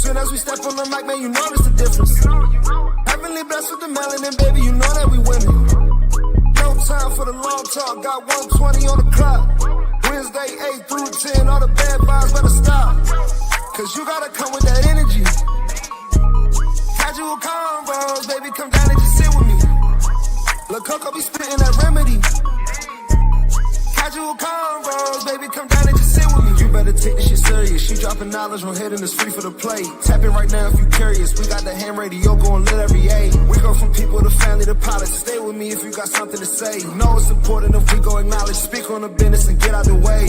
Soon as we step on the mic, man, you notice the difference. Heavenly blessed with the melanin, baby, you know that we winning. No time for the long talk, got 120 on the clock. Wednesday, 8 through 10, all the bad vibes better stop. Cause you gotta come with that energy. Casual convos, baby, come down and just sit with me. Lil' Coco be spitting that remedy. Casual convos, baby, come down and just sit with me. You better take this shit serious. She dropping knowledge on hitting this free for the play. Tap it right now if you curious. We got the ham radio going lit every A. We go from people to family to pilots. Stay with me if you got something to say. Know it's important if we go acknowledge. Speak on the business and get out the way.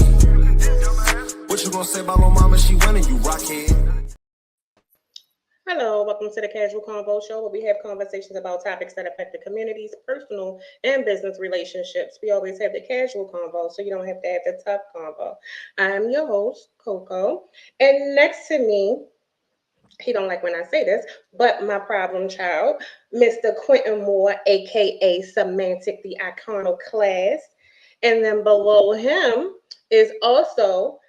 What you gonna say about my mama? She winning, you rockhead. Hello, welcome to the Casual Convo Show, where we have conversations about topics that affect the community's personal and business relationships. We always have the casual convo, so you don't have to have the tough convo. I'm your host, Coco, and next to me, he don't like when I say this, but my problem child, Mr. Quentin Moore, aka Semantic, the Iconoclast, and then below him is also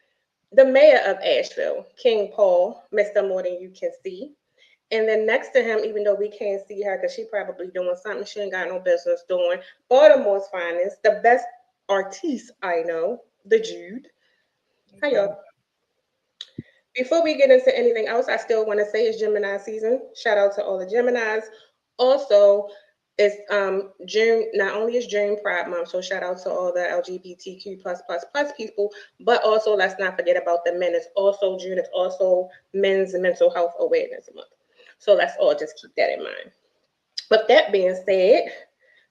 the mayor of Asheville, King Paul, Mr. More Than You Can See. And then next to him, even though we can't see her because she probably doing something she ain't got no business doing, Baltimore's finest, the best artiste I know, the Jude. Hi, y'all. Before we get into anything else, I still want to say it's Gemini season. Shout out to all the Geminis. Also, it's June. Not only is June Pride Month, so shout out to all the LGBTQ plus people, but also let's not forget about the men. It's also June. It's also Men's Mental Health Awareness Month. So let's all just keep that in mind. With that being said,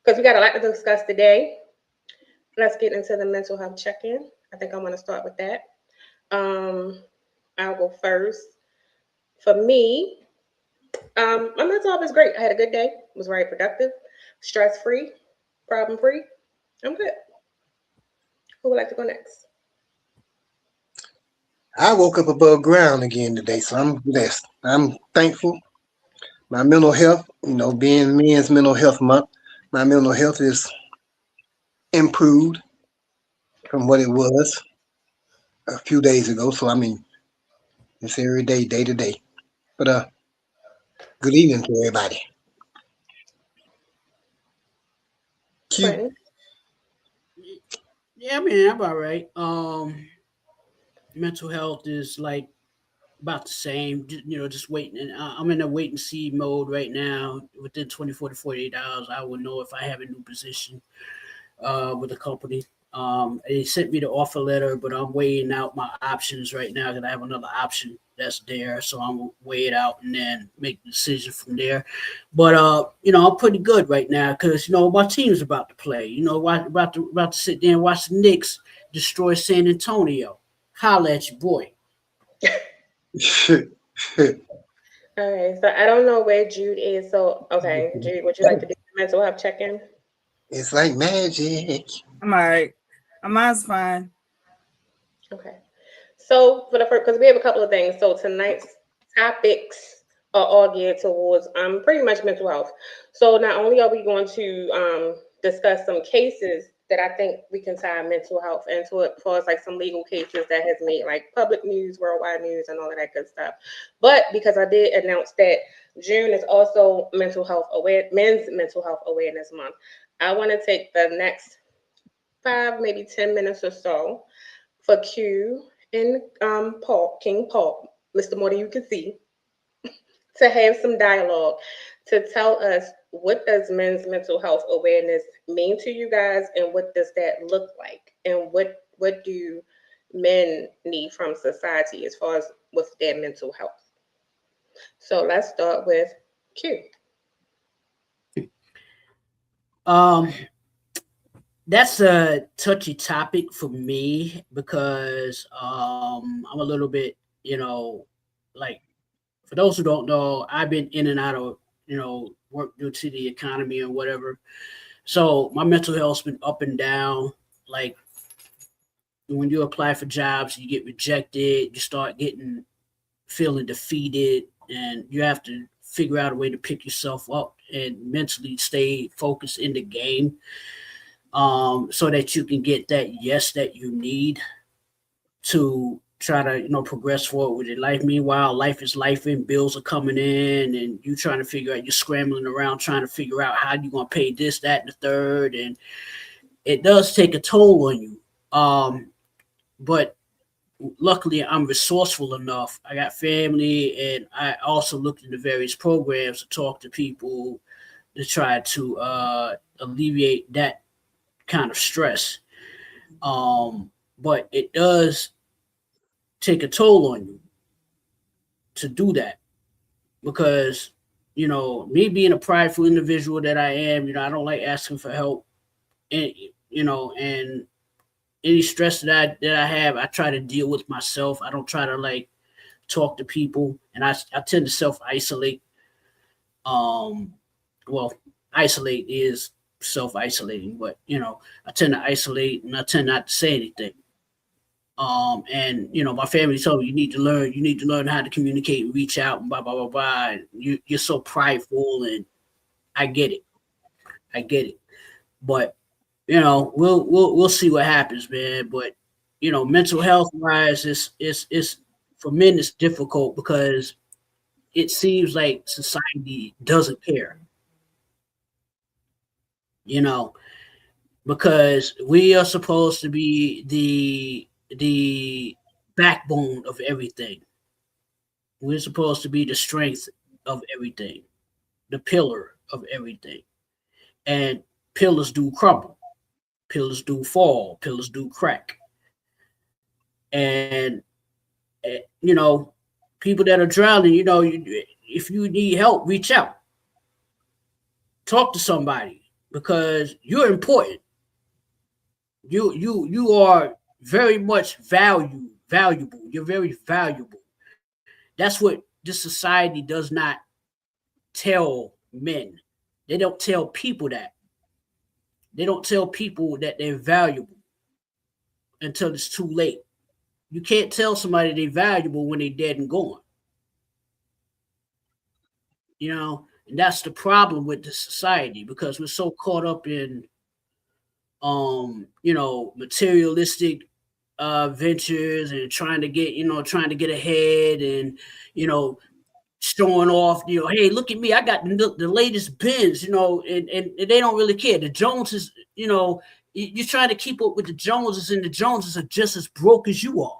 because we got a lot to discuss today, let's get into the mental health check-in. I think I want to start with that. I'll go first. For me, my mental health is great. I had a good day. It was very productive, stress-free, problem-free. I'm good. Who would like to go next? I woke up above ground again today, so I'm blessed. I'm thankful. My mental health, being Men's Mental Health Month, my mental health is improved from what it was a few days ago. So, it's every day, day to day. But good evening to everybody. Quentin? Yeah, I'm all right. Mental health is like about the same, just waiting. And I'm in a wait and see mode right now. Within 24 to 48 hours, I will know if I have a new position with the company. They sent me the offer letter, but I'm weighing out my options right now because I have another option that's there. So I'm gonna weigh it out and then make the decision from there. But I'm pretty good right now because my team's about to play. About to sit there and watch the Knicks destroy San Antonio. Holla at your boy. All right, so I don't know where Jude is. So, okay, Jude, would you like to do the mental health check-in? It's like magic. I'm all right. Mine's fine. Okay. So for the first, because we have a couple of things. So tonight's topics are all geared towards pretty much mental health. So not only are we going to discuss some cases that I think we can tie mental health into it, as far as like some legal cases that has made like public news, worldwide news, and all of that good stuff. But because I did announce that June is also Men's Mental Health Awareness Month, I want to take the next 5, maybe 10 minutes or so for Q and King Paul, Mr. More Than You Can See, to have some dialogue to tell us what does men's mental health awareness mean to you guys, and what does that look like, and what do men need from society as far as with their mental health. So let's start with Q. That's a touchy topic for me because I'm a little bit, like, for those who don't know, I've been in and out of, work due to the economy and whatever. So my mental health's been up and down. Like when you apply for jobs, you get rejected, you start feeling defeated, and you have to figure out a way to pick yourself up and mentally stay focused in the game. So that you can get that yes that you need to try to, progress forward with your life. Meanwhile, life is life and bills are coming in and you trying to figure out, you're scrambling around trying to figure out how you going to pay this, that, and the third. And it does take a toll on you. But luckily I'm resourceful enough. I got family, and I also looked into various programs to talk to people to try to alleviate that kind of stress. But it does take a toll on you to do that because, me being a prideful individual that I am, I don't like asking for help, and and any stress that I have, I try to deal with myself. I don't try to like talk to people, and I tend to self-isolate. Well, isolate is self-isolating, but I tend to isolate and I tend not to say anything. And my family told me you need to learn how to communicate and reach out and blah blah blah blah. And you're so prideful, and I get it. But we'll see what happens, man. But mental health wise, is for men it's difficult because it seems like society doesn't care. Because we are supposed to be the backbone of everything. We're supposed to be the strength of everything, the pillar of everything. And pillars do crumble, pillars do fall, pillars do crack. And people that are drowning, if you need help, reach out, talk to somebody because you're important. You are very much valuable. You're very valuable. That's what this society does not tell men. They don't tell people that. They don't tell people that they're valuable until it's too late. You can't tell somebody they're valuable when they're dead and gone. And that's the problem with the society because we're so caught up in materialistic ventures and trying to get ahead and showing off, hey, look at me, I got the latest Benz, and they don't really care. The Joneses, you're trying to keep up with the Joneses, and the Joneses are just as broke as you are.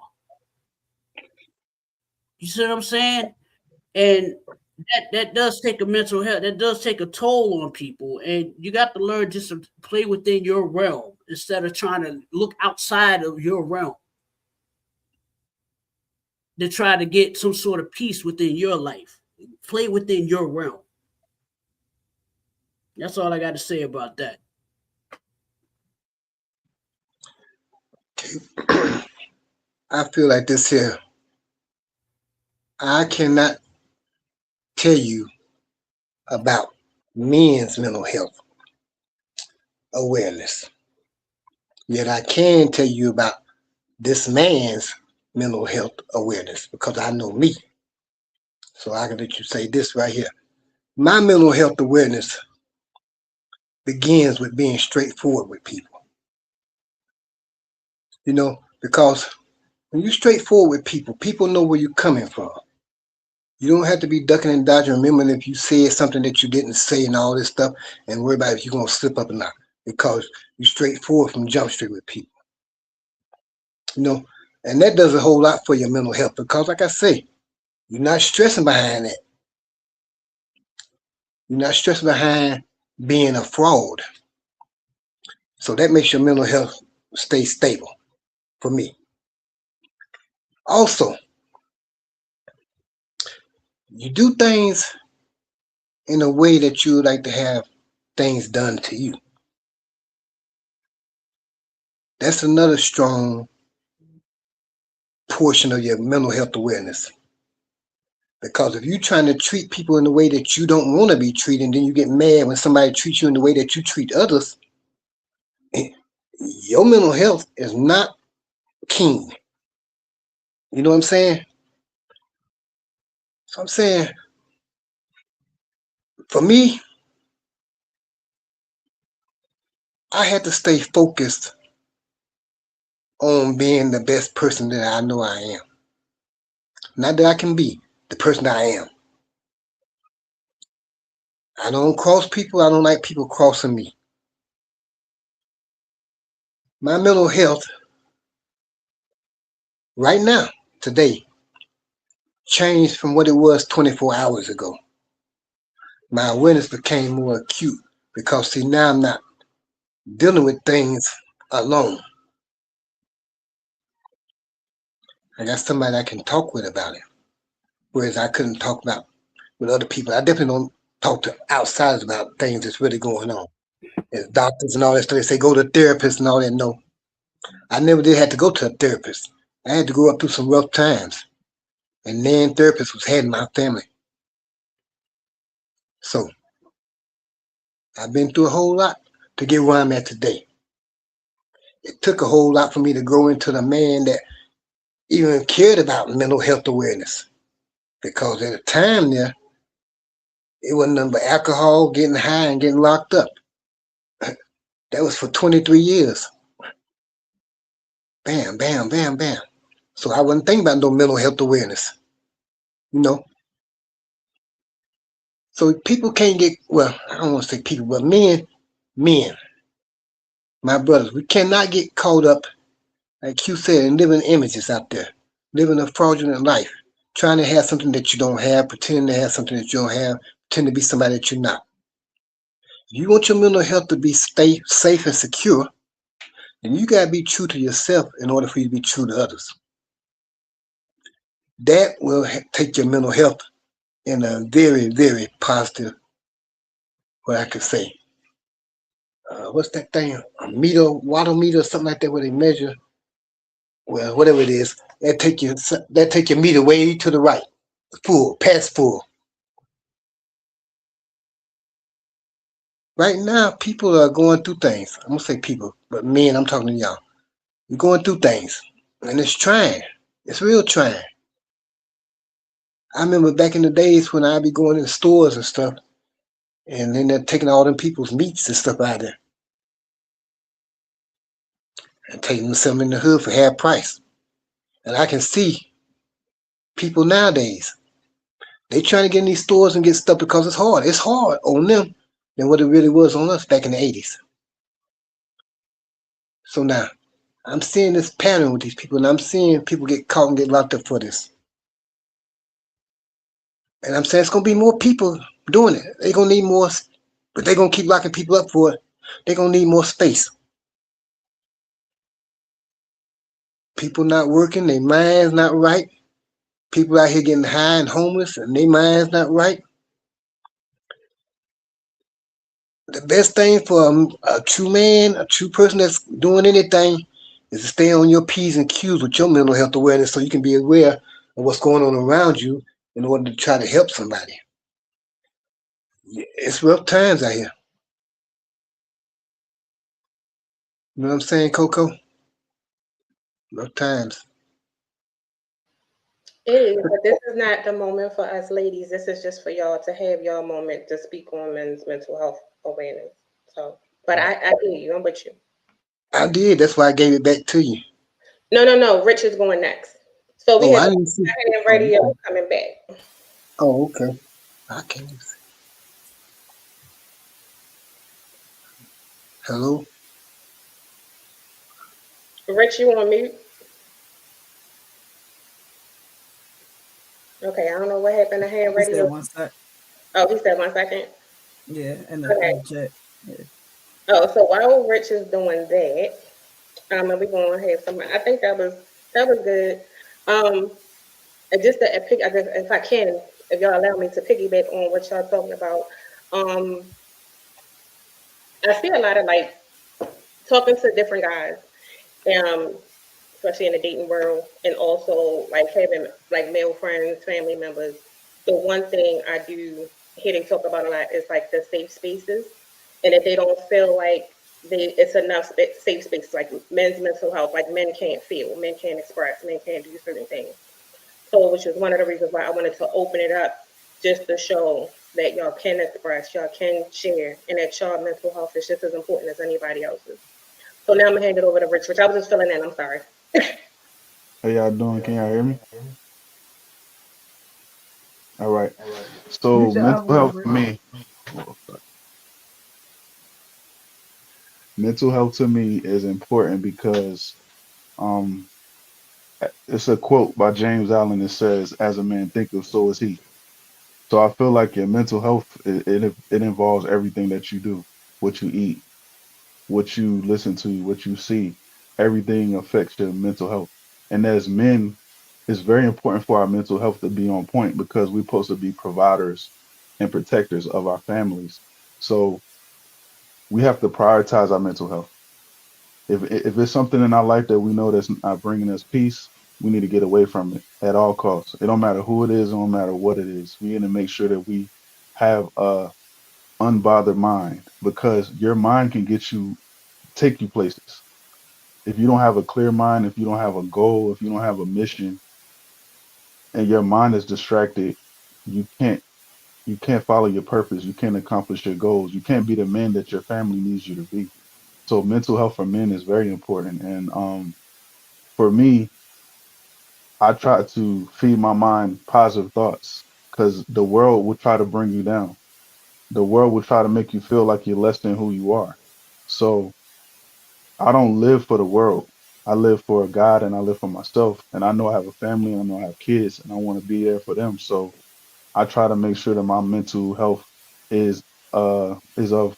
You see what I'm saying? And that does take a mental health. That does take a toll on people, and you got to learn just to play within your realm instead of trying to look outside of your realm to try to get some sort of peace within your life. Play within your realm. That's all I got to say about that. I feel like this here. I cannot tell you about men's mental health awareness. Yet I can tell you about this man's mental health awareness because I know me. So I can let you say this right here. My mental health awareness begins with being straightforward with people. Because when you're straightforward with people, people know where you're coming from. You don't have to be ducking and dodging, remembering if you said something that you didn't say and all this stuff, and worry about if you're going to slip up or not, because you're straightforward from Jump Street with people. And that does a whole lot for your mental health because, like I say, you're not stressing behind that. You're not stressing behind being a fraud. So that makes your mental health stay stable for me. Also, you do things in a way that you would like to have things done to you. That's another strong portion of your mental health awareness. Because if you're trying to treat people in the way that you don't want to be treated, and then you get mad when somebody treats you in the way that you treat others, your mental health is not keen. You know what I'm saying? So I'm saying, for me, I had to stay focused on being the best person that I know I am. Not that I can be, the person I am. I don't cross people. I don't like people crossing me. My mental health right now, today, changed from what it was 24 hours ago. My awareness became more acute because, see, now I'm not dealing with things alone. I got somebody I can talk with about it, whereas I couldn't talk about with other people. I definitely don't talk to outsiders about things that's really going on. As doctors and all that stuff, they say go to therapists and all that. No, I never did have to go to a therapist. I had to go up through some rough times, and then therapist was head in my family. So I've been through a whole lot to get where I'm at today. It took a whole lot for me to grow into the man that even cared about mental health awareness. Because at the time there, it wasn't nothing but alcohol, getting high, and getting locked up. That was for 23 years. Bam, bam, bam, bam. So I wasn't thinking about no mental health awareness. You know? So people can't get, well, I don't want to say people, but men, my brothers, we cannot get caught up, like you said, in living images out there, living a fraudulent life, trying to have something that you don't have, pretending to have something that you don't have, pretending to be somebody that you're not. If you want your mental health to be safe and secure, then you got to be true to yourself in order for you to be true to others. That will take your mental health in a very, very positive, what I could say. What's that thing? A meter, water meter, something like that, where they measure. Well, whatever it is, that take your meter way to the right, full, past full. Right now, people are going through things. I'm gonna say people, but men, I'm talking to y'all. You're going through things, and it's trying. It's real trying. I remember back in the days when I'd be going to the stores and stuff, and then they're taking all them people's meats and stuff out of there and taking some in the hood for half price. And I can see people nowadays, they trying to get in these stores and get stuff because it's hard. It's hard on them than what it really was on us back in the 80s. So now, I'm seeing this pattern with these people, and I'm seeing people get caught and get locked up for this. And I'm saying it's going to be more people doing it. They're going to need more, but they're going to keep locking people up for it. They're going to need more space. People not working, their mind's not right. People out here getting high and homeless, and their mind's not right. The best thing for a true man, a true person that's doing anything, is to stay on your P's and Q's with your mental health awareness so you can be aware of what's going on around you in order to try to help somebody. It's rough times out here. You know what I'm saying, Coco? Rough times. It is, but this is not the moment for us ladies. This is just for y'all to have your moment to speak on men's mental health awareness. So, but I hear you. I'm with you. I did. That's why I gave it back to you. No. Rich is going next. So we Oh, have I didn't see. radio coming back. Oh, okay. I can't see. Hello? Rich, you on mute? Okay, I don't know what happened to hand He said radio. 1 sec. Oh, he said 1 second. Yeah, in the chat. Yeah. Oh, so while Rich is doing that, and we're gonna have some. I think that was good. And just to pick, I guess, if I can, if y'all allow me to piggyback on what y'all talking about, I see a lot of like talking to different guys, especially in the dating world, and also like having like male friends, family members. The one thing I do hear they talk about a lot is like the safe spaces, and if they don't feel like it's enough safe spaces, like men's mental health, like men can't feel, men can't express, men can't do certain things. So, which is one of the reasons why I wanted to open it up, just to show that y'all can express, y'all can share, and that y'all mental health is just as important as anybody else's. So now I'm gonna hand it over to Rich. Rich, I was just filling in. I'm sorry. How y'all doing? Can y'all hear me? All right. So Mute your mental audio, health for Rick. me, mental health to me is important because um it's a quote by James Allen that says, "As a man thinketh, so is he." So I feel like your mental health it involves everything that you do, what you eat, what you listen to, what you see. Everything affects your mental health. And as men, it's very important for our mental health to be on point because we're supposed to be providers and protectors of our families. So we have to prioritize our mental health. If it's something in our life that we know that's not bringing us peace, we need to get away from it at all costs. It don't matter who it is, it don't matter what it is. We need to make sure that we have a unbothered mind because your mind can take you places. If you don't have a clear mind, if you don't have a goal, if you don't have a mission, and your mind is distracted, you can't follow your purpose. You can't accomplish your goals. You can't be the man that your family needs you to be. So mental health for men is very important. And for me, I try to feed my mind positive thoughts because the world will try to bring you down. The world will try to make you feel like you're less than who you are. So I don't live for the world. I live for God and I live for myself. And I know I have a family and I know I have kids and I want to be there for them. So I try to make sure that my mental health is is of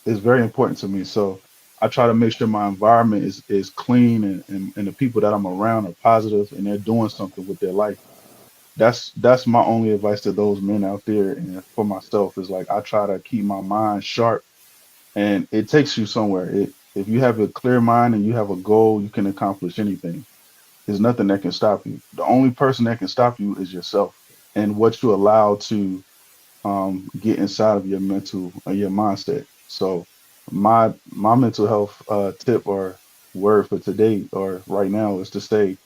is very important to me. So I try to make sure my environment is clean and the people that I'm around are positive and they're doing something with their life. That's my only advice to those men out there and for myself is like I try to keep my mind sharp and it takes you somewhere. If you have a clear mind and you have a goal, you can accomplish anything. There's nothing that can stop you. The only person that can stop you is yourself and what you allow to get inside of your mental your mindset. So my mental health tip or word for today or right now is to say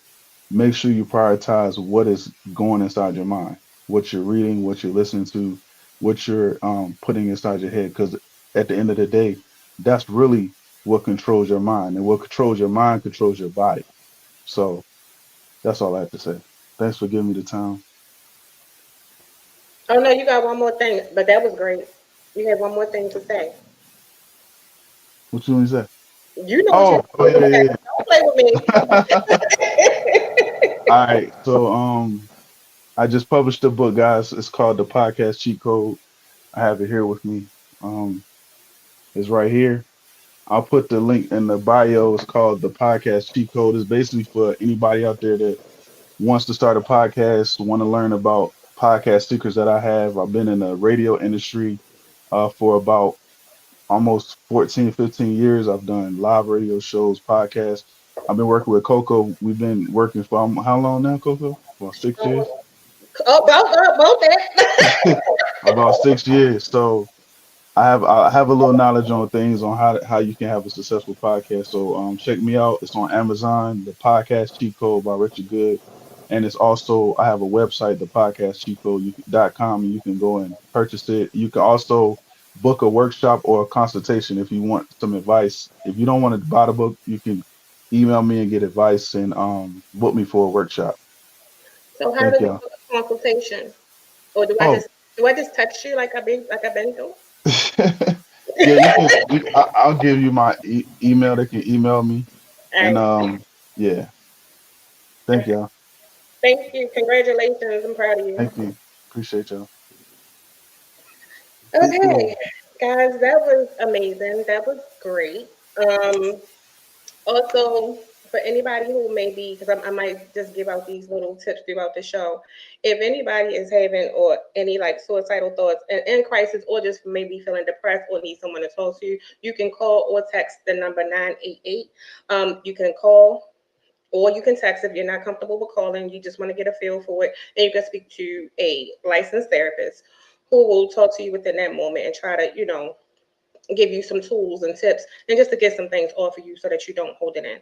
make sure you prioritize what is going inside your mind, what you're reading, what you're listening to, what you're putting inside your head. Because at the end of the day, that's really what controls your mind, and what controls your mind controls your body. So that's all I have to say. Thanks for giving me the time. Oh no, you got one more thing, but that was great. You had one more thing to say. What you want to say? You know what you Oh, oh yeah, yeah, don't play with me. yeah. All right. So I just published a book, guys. It's called The Podcast Cheat Code. I have it here with me. Um, it's right here. I'll put the link in the bio. It's called The Podcast Cheat Code. It's basically for anybody out there that wants to start a podcast, want to learn about podcast secrets that I have. I've been in the radio industry for about almost 14, 15 years. I've done live radio shows, podcasts. I've been working with Coco. We've been working for how long now, Coco? About 6 years. Oh, both that. About 6 years. So I have a little knowledge on things on how you can have a successful podcast. So check me out. It's on Amazon, the podcast cheat code by Richard Good. And it's also I have a website, the podcast cheat code.com, and you can go and purchase it. You can also book a workshop or a consultation if you want some advice. If you don't want to buy the book, you can email me and get advice and book me for a workshop. So how Thank do we y'all. book a consultation? Or Oh, do I just text you like I've been doing? yeah, you can. I'll give you my email. They can email me. All And right. yeah, thank Okay. y'all. Thank you. Congratulations. I'm proud of you. Thank you. Appreciate y'all. Okay, guys, that was amazing. That was great. Also, for anybody who may be, because I might just give out these little tips throughout the show. If anybody is having or any like suicidal thoughts and in crisis, or just maybe feeling depressed or need someone to talk to, you can call or text the number 988. You can call or you can text if you're not comfortable with calling, you just want to get a feel for it, and you can speak to a licensed therapist who will talk to you within that moment and try to, give you some tools and tips and just to get some things off of you so that you don't hold it in.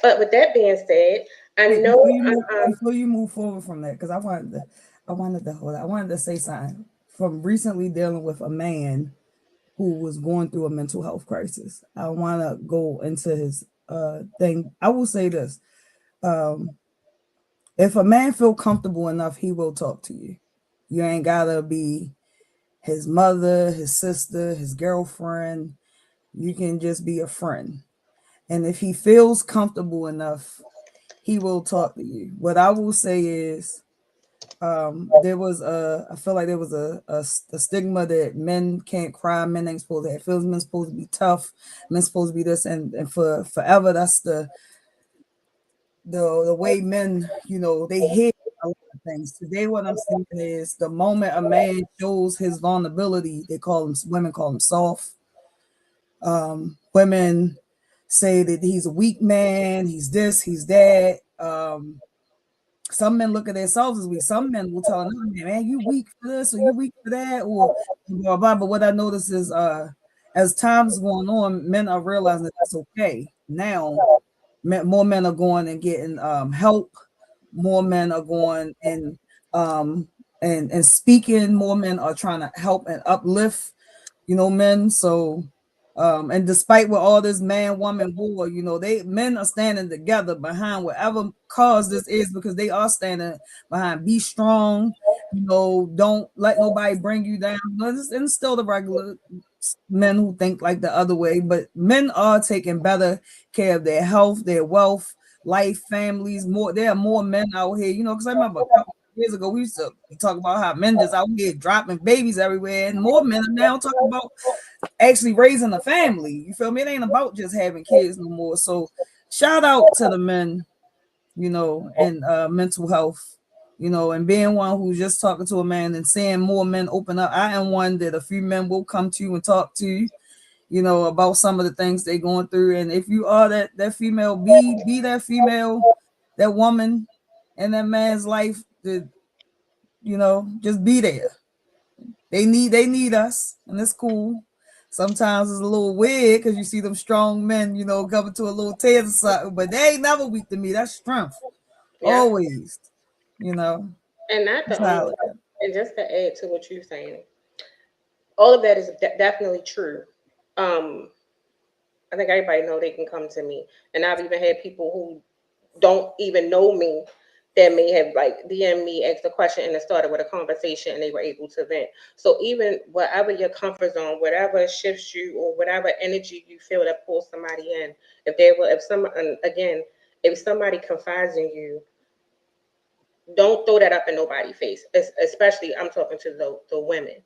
But with that being said, I Wait, know before you move forward from that, because I wanted to say something from recently dealing with a man who was going through a mental health crisis. I want to go into his thing. I will say this. If a man feel comfortable enough, he will talk to you. You ain't gotta be his mother, his sister, his girlfriend. You can just be a friend. And if he feels comfortable enough, he will talk to you. What I will say is, there was I feel like there was a stigma that men can't cry, men ain't supposed to have feelings, men supposed to be tough, men supposed to be this, and for forever that's the way men, they hid a lot of things. Today, what I'm saying is the moment a man shows his vulnerability, women call him soft. Women say that he's a weak man, he's this, he's that. Some men look at themselves as weak. Some men will tell another man, you weak for this or you weak for that, or blah, blah. But what I notice is as time's going on, men are realizing that that's okay. Now, more men are going and getting help. More men are going and speaking. More men are trying to help and uplift, men. So and despite what all this man-woman war, men are standing together behind whatever cause this is, because they are standing behind. Be strong, don't let nobody bring you down. And still the regular men who think like the other way, but men are taking better care of their health, their wealth, life, families. There are more men out here, because I remember a couple years ago we used to talk about how men just out here dropping babies everywhere, and more men are now talking about actually raising a family. You feel me? It ain't about just having kids no more. So shout out to the men, and mental health, and being one who's just talking to a man and seeing more men open up. I am one that a few men will come to you and talk to you, about some of the things they're going through. And if you are that female, be that female, that woman in that man's life, that, just be there. They need us, and it's cool. Sometimes it's a little weird because you see them strong men, coming to a little tears or something, but they ain't never weak to me. That's strength. Yeah. Always, And not That's the how I only, look at it. and just to add to what you're saying, all of that is definitely true. I think everybody know they can come to me, and I've even had people who don't even know me that may have like DM me, asked a question, and it started with a conversation, and they were able to vent. So even whatever your comfort zone, whatever shifts you, or whatever energy you feel that pulls somebody in, if somebody confides in you, don't throw that up in nobody's face. Especially, I'm talking to the women.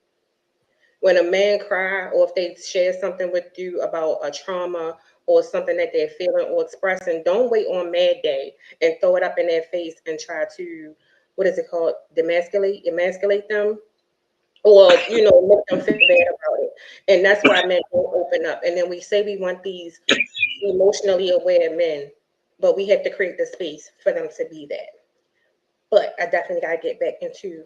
When a man cry, or if they share something with you about a trauma or something that they're feeling or expressing, don't wait on Mad Day and throw it up in their face and try to, what is it called, emasculate them, or make them feel bad about it. And that's why men don't open up. And then we say we want these emotionally aware men, but we have to create the space for them to be that. But I definitely got to get back into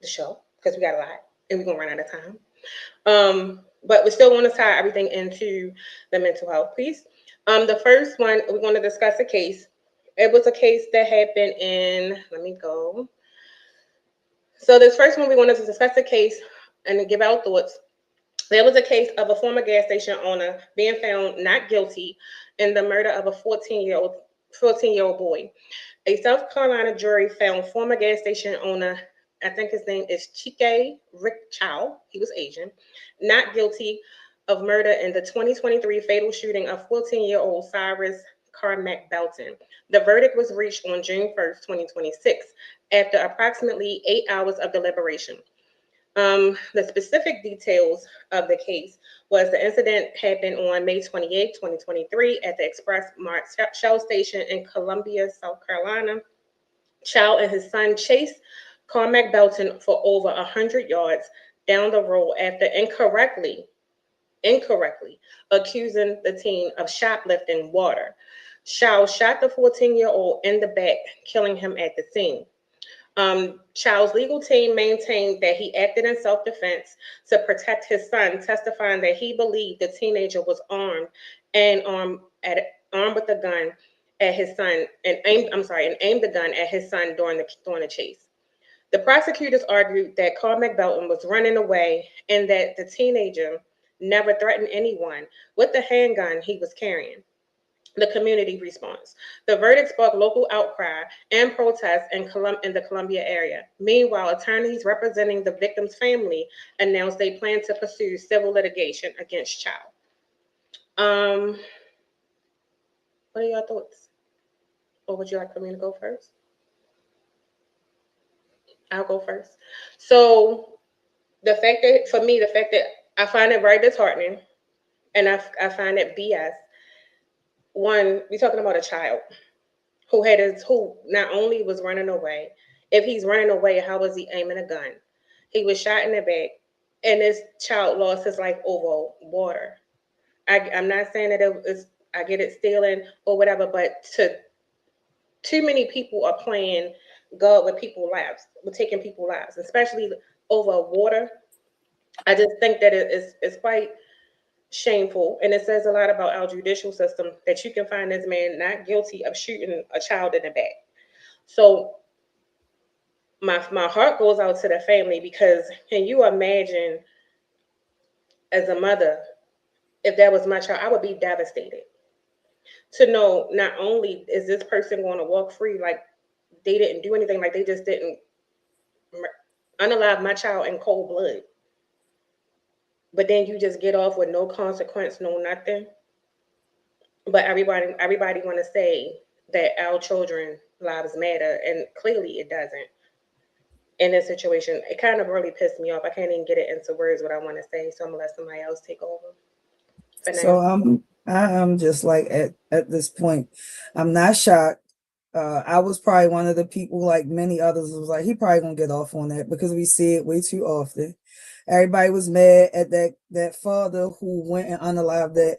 the show because we got a lot and we're going to run out of time. But we still want to tie everything into the mental health piece. The first one, we're going to discuss a case. It was a case that happened in, let me go. So this first one, we wanted to discuss a case and give our thoughts. There was a case of a former gas station owner being found not guilty in the murder of a 14-year-old boy. A South Carolina jury found former gas station owner, I think his name is Chike Rick Chow, he was Asian, not guilty of murder in the 2023 fatal shooting of 14-year-old Cyrus Carmack Belton. The verdict was reached on June 1st, 2026, after approximately 8 hours of deliberation. The specific details of the case was the incident happened on May 28, 2023 at the Express Mart Shell Station in Columbia, South Carolina. Chow and his son chased Carmack Belton for over 100 yards down the road after incorrectly accusing the teen of shoplifting water. Chow shot the 14-year-old in the back, killing him at the scene. Chow's legal team maintained that he acted in self-defense to protect his son, testifying that he believed the teenager was armed with a gun at his son and aimed the gun at his son during the chase. The prosecutors argued that Carmack Belton was running away and that the teenager never threatened anyone with the handgun he was carrying. The community response. The verdict sparked local outcry and protests in the Columbia area. Meanwhile, attorneys representing the victim's family announced they plan to pursue civil litigation against Chow. What are your thoughts? Or would you like for me to go first? I'll go first. So the fact that I find it very disheartening, and I find it BS. One, we're talking about a child who not only was running away. If he's running away, how was he aiming a gun? He was shot in the back, and this child lost his life over water. I'm not saying that I get it stealing or whatever, but too many people are playing God with people's lives, with taking people's lives, especially over water. I just think that it's quite shameful, and it says a lot about our judicial system that you can find this man not guilty of shooting a child in the back. So my heart goes out to the family, because can you imagine, as a mother, if that was my child, I would be devastated to know not only is this person going to walk free, like they didn't do anything, like they just didn't unalive my child in cold blood, but then you just get off with no consequence, no nothing. But everybody want to say that our children lives matter, and clearly it doesn't. In this situation, it kind of really pissed me off. I can't even get it into words what I want to say, so I'm gonna let somebody else take over. So I'm just like at this point, I'm not shocked. I was probably one of the people, like many others, was like, he probably gonna get off on that, because we see it way too often. Everybody was mad at that father who went and unalived that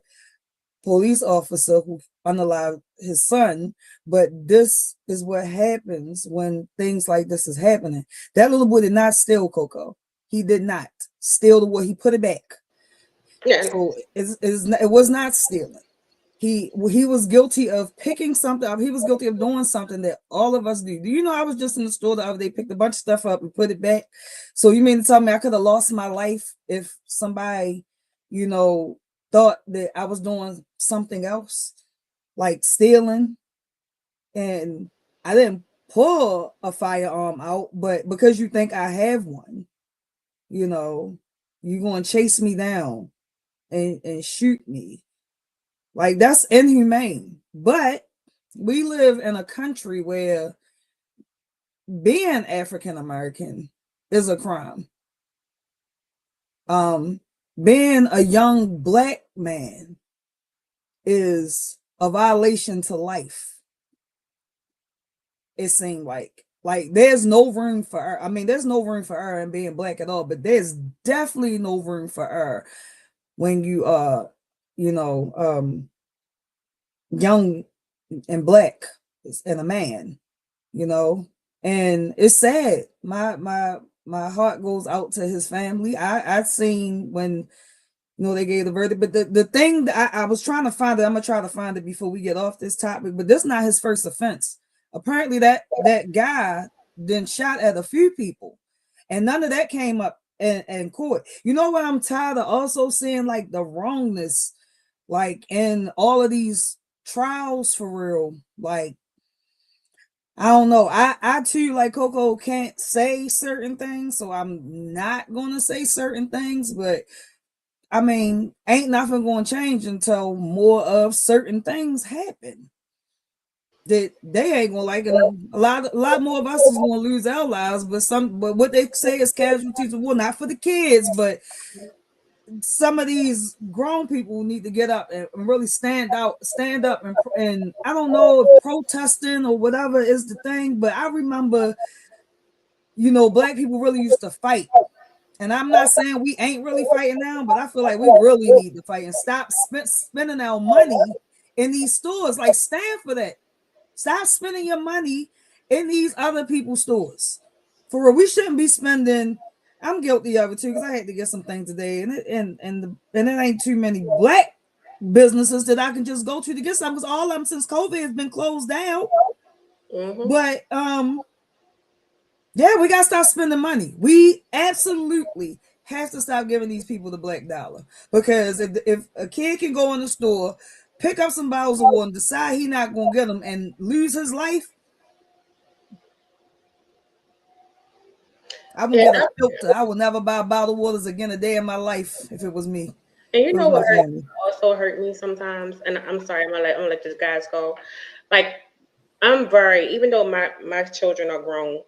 police officer who unalived his son. But this is what happens when things like this is happening. That little boy did not steal, Coco. He did not steal the boy. He put it back. Yeah. So it was not stealing. He was guilty of picking something up. He was guilty of doing something that all of us do. Do you know, I was just in the store the other day, picked a bunch of stuff up and put it back. So you mean to tell me I could have lost my life if somebody, thought that I was doing something else, like stealing? And I didn't pull a firearm out, but because you think I have one, you're going to chase me down and shoot me. Like, that's inhumane. But we live in a country where being African American is a crime. Being a young Black man is a violation to life. It seemed like there's no room for her. I mean, there's no room for her in being Black at all, but there's definitely no room for her when you are, young and Black and a man, and it's sad. My heart goes out to his family. I've seen when, they gave the verdict, but the thing that I was trying to find it, I'm gonna try to find it before we get off this topic, but this is not his first offense. Apparently that guy then shot at a few people, and none of that came up in court. You know what I'm tired of also seeing, like, the wrongness, like, in all of these trials, for real. Like, I don't know. I too, like Coco, can't say certain things, so I'm not gonna say certain things, but I mean, ain't nothing gonna change until more of certain things happen that they ain't gonna like, and a lot more of us is gonna lose our lives. But what they say is casualties of war, not for the kids, but some of these grown people need to get up and really stand up, and I don't know if protesting or whatever is the thing, but I remember, Black people really used to fight. And I'm not saying we ain't really fighting now, but I feel like we really need to fight and stop spending our money in these stores. Like, stand for that. Stop spending your money in these other people's stores. For real, we shouldn't be spending. I'm guilty of it too, because I had to get some things today, and it ain't too many Black businesses that I can just go to get some, because all of them since COVID has been closed down. Mm-hmm. But yeah, we gotta stop spending money. We absolutely has to stop giving these people the black dollar. Because if a kid can go in the store, pick up some bottles of water, and decide he not gonna get them and lose his life, I would And, get a filter. I would never buy bottled waters again a day in my life if it was me. and you It was know my what family. also hurt me sometimes, and I'm sorry, I'm gonna let these guys go. Like I'm very, even though my children are grown,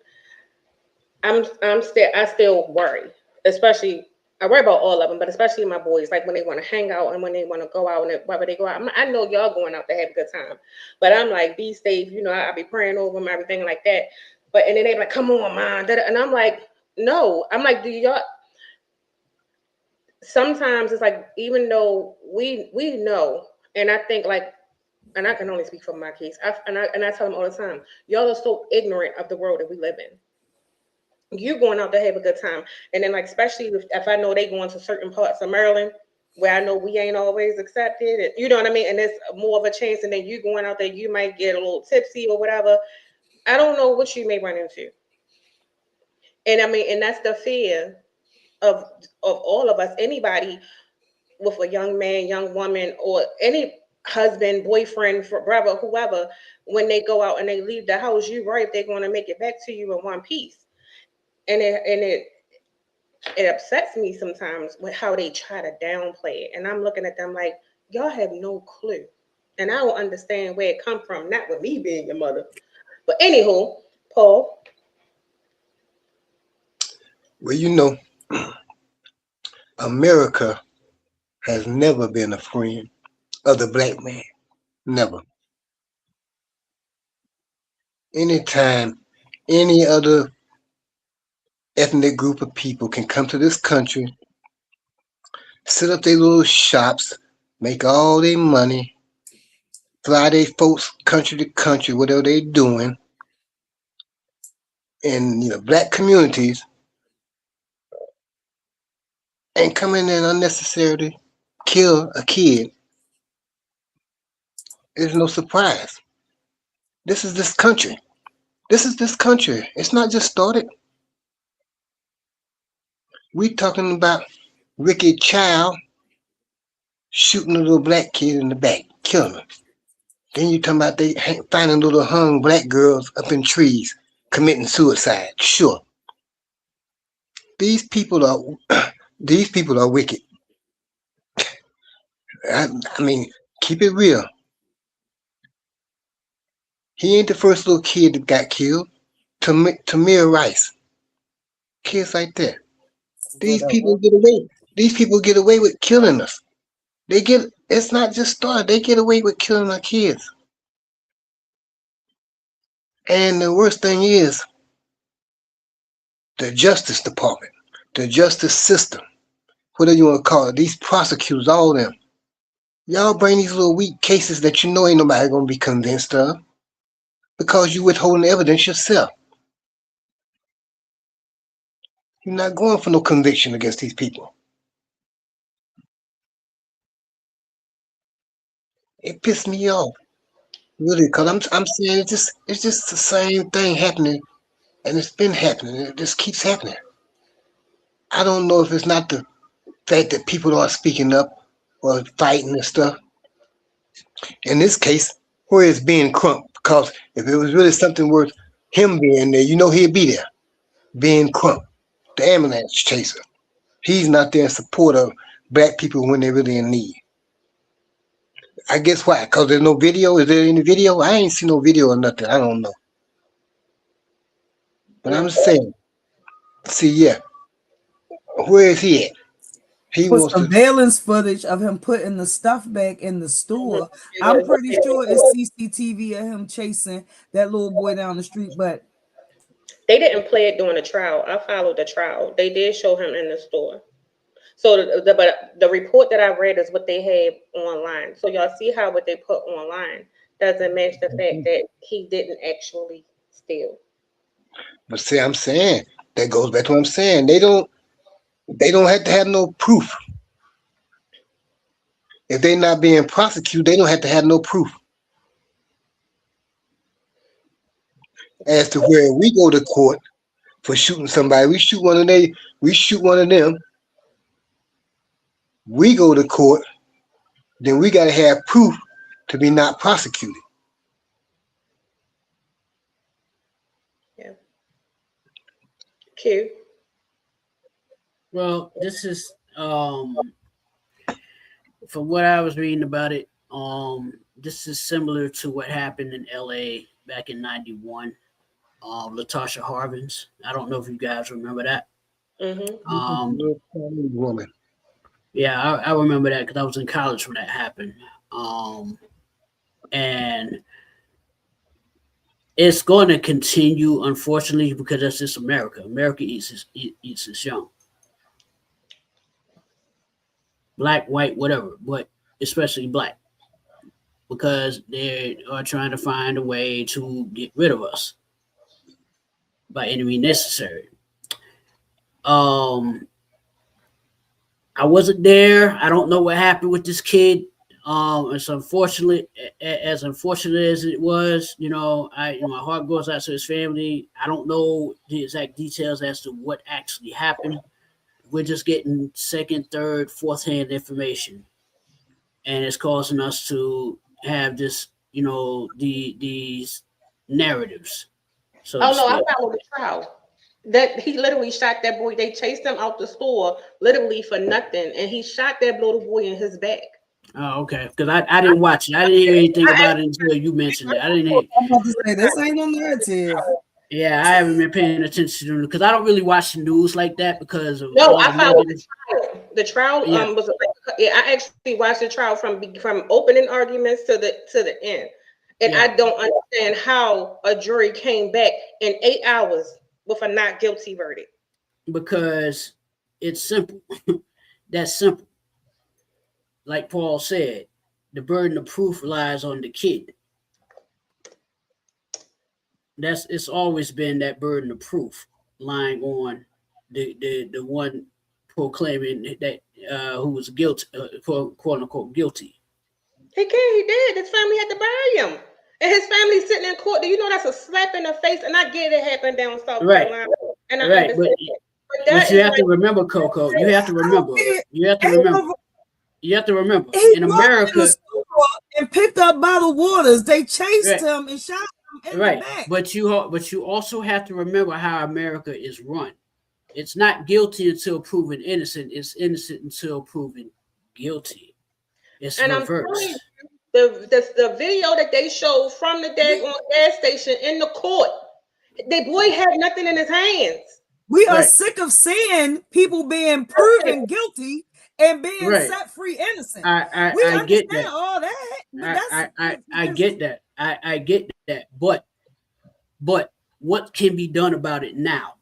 I still worry, especially I worry about all of them, but especially my boys, like when they want to hang out and when they want to go out and wherever they go out. I know y'all going out to have a good time, but I'm like, be safe. You know, I be praying over them, everything like that. But and then they be like, come on, man, and I'm like, no. I'm like, do y'all? Sometimes it's like, even though we know, and I think like, and I can only speak for my kids, and I tell them all the time, y'all are so ignorant of the world that we live in. You going out to have a good time, and then like especially if I know they going to certain parts of Maryland where I know we ain't always accepted, you know what I mean, and there's more of a chance, and then you going out there, you might get a little tipsy or whatever. I don't know what you may run into, and I mean, and that's the fear of all of us, anybody with a young man, young woman, or any husband, boyfriend, brother, whoever, when they go out and they leave the house, you right, they're going to make it back to you in one piece, and it upsets me sometimes with how they try to downplay it. And I'm looking at them like, y'all have no clue. And I don't understand where it come from, not with me being your mother. But anywho, Paul. Well, you know, America has never been a friend of the black man. Never. Anytime any other ethnic group of people can come to this country, set up their little shops, make all their money, fly their folks country to country, whatever they doing, in black communities, and come in and unnecessarily kill a kid, is no surprise. This is this country. This is this country. It's not just started. We talking about Ricky Child shooting a little black kid in the back, killing him. Then you talking about they finding little hung black girls up in trees committing suicide. Sure, these people are wicked. I mean, keep it real. He ain't the first little kid that got killed. Tamir Rice, kids like that. These people get away. These people get away with killing us. It's not just started. They get away with killing our kids. And the worst thing is the Justice Department, the justice system, whatever you want to call it, these prosecutors, all of them. Y'all bring these little weak cases that you know ain't nobody gonna be convinced of because you withholding evidence yourself. You're not going for no conviction against these people. It pissed me off, really, because I'm saying it's just the same thing happening, and it's been happening. It just keeps happening. I don't know if it's not the fact that people aren't speaking up or fighting and stuff. In this case, where is Ben Crump? Because if it was really something worth him being there, he'd be there. Ben Crump, the ambulance chaser. He's not there in support of black people when they're really in need. I guess why? Because there's no video? Is there any video? I ain't seen no video or nothing. I don't know. But I'm just saying, where is he at? He Put wants to. surveillance footage of him putting the stuff back in the store. I'm pretty sure it's CCTV of him chasing that little boy down the street, but They didn't play it during the trial. I followed the trial. They did show him in the store. So but the report that I read is what they have online. So y'all see how what they put online doesn't match the fact that he didn't actually steal. But see, I'm saying that goes back to what I'm saying. They don't have to have no proof. If they're not being prosecuted, they don't have to have no proof. As to where we go to court for shooting somebody, we shoot one of them. we go to court, then we got to have proof to be not prosecuted. Q. Well, this is from what I was reading about it, this is similar to what happened in LA back in '91. Latasha Harvins. I don't know if you guys remember that. Woman. Yeah, I remember that because I was in college when that happened. And it's going to continue, unfortunately, because that's just America. America eats its young. Black, white, whatever, but especially black, because they are trying to find a way to get rid of us by any means necessary. I wasn't there. I don't know what happened with this kid. It's unfortunate as it was. My heart goes out to his family. I don't know the exact details as to what actually happened. We're just getting second, third, fourth hand information, and it's causing us to have this, these narratives. So I followed the trial. That he literally shot that boy. They chased him out the store literally for nothing, and he shot that little boy in his back. Oh, okay. Because I didn't watch it. I didn't hear anything about it until you mentioned it. I didn't hear. I'm about to say this ain't no narrative. Yeah, I haven't been paying attention to it because I don't really watch the news like that because of No, I followed the trial. The trial Yeah. was I actually watched the trial from opening arguments to the end, and Yeah. I don't understand how a jury came back in 8 hours with a not guilty verdict. because it's simple. That's simple. Like Paul said, the burden of proof lies on the kid. It's always been that burden of proof lying on the one proclaiming that who was guilty, quote unquote guilty. He did. His family had to bury him, and his family sitting in court. Do you know that's a slap in the face? And I get it happened down South Right. Carolina, and I Right, understand. but you have to remember, Coco. You have to remember. You have to remember. You have to remember. He In walked America, in the store and picked up bottled waters. They chased Right. him and shot him in right? the back. But you also have to remember how America is run. It's not guilty until proven innocent. It's innocent until proven guilty. It's And I'm reversed. telling you, the video that they showed from the daggone gas station in the court, the boy had nothing in his hands. We are Right. sick of seeing people being proven guilty and being Right. set free innocent. I We get understand that. all that. But I get that. I get that. But what can be done about it now?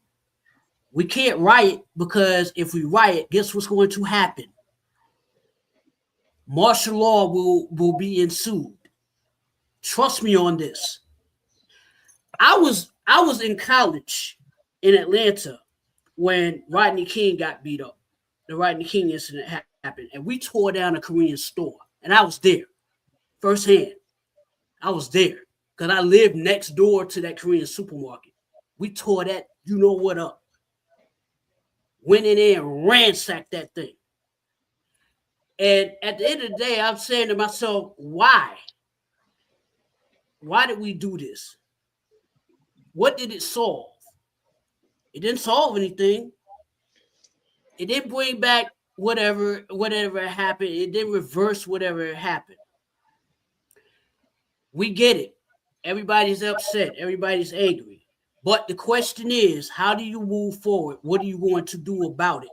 We can't riot because if we riot, guess what's going to happen? Martial law will be ensued. Trust me on this. I was in college in Atlanta when Rodney King got beat up. The Rodney King incident happened, and we tore down a Korean store, and I was there firsthand. I was there because I lived next door to that Korean supermarket. We tore that, you know what, up. Went in there and ransacked that thing. And at the end of the day, I'm saying to myself, why? Why did we do this? What did it solve? It didn't solve anything. It didn't bring back whatever happened. It didn't reverse whatever happened. We get it. Everybody's upset. Everybody's angry. But the question is, how do you move forward? What are you going to do about it?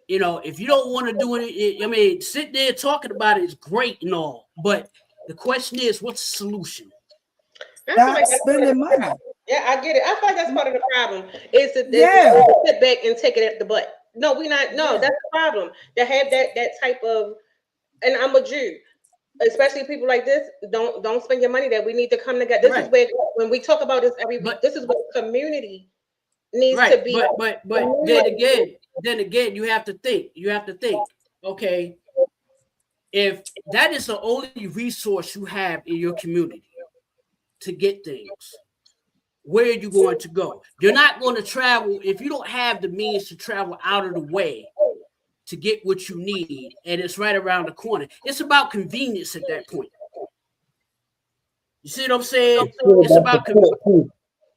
If you don't want to do it, sitting there talking about it is great and all. But the question is, what's the solution? Stop spending money. Yeah, I get it. I feel like that's part of the problem. Is to sit back and take it at the butt. No, we're not. No, that's the problem. To have that type of, and I'm a Jew, especially people like this. Don't spend your money there. We need to come together. This is where when we talk about this this is what the community needs to be. But then again, you have to think. Okay, if that is the only resource you have in your community to get things, where are you going to go? You're not going to travel if you don't have the means to travel out of the way to get what you need, and it's right around the corner. It's about convenience at that point. You see what I'm saying? It's about support too.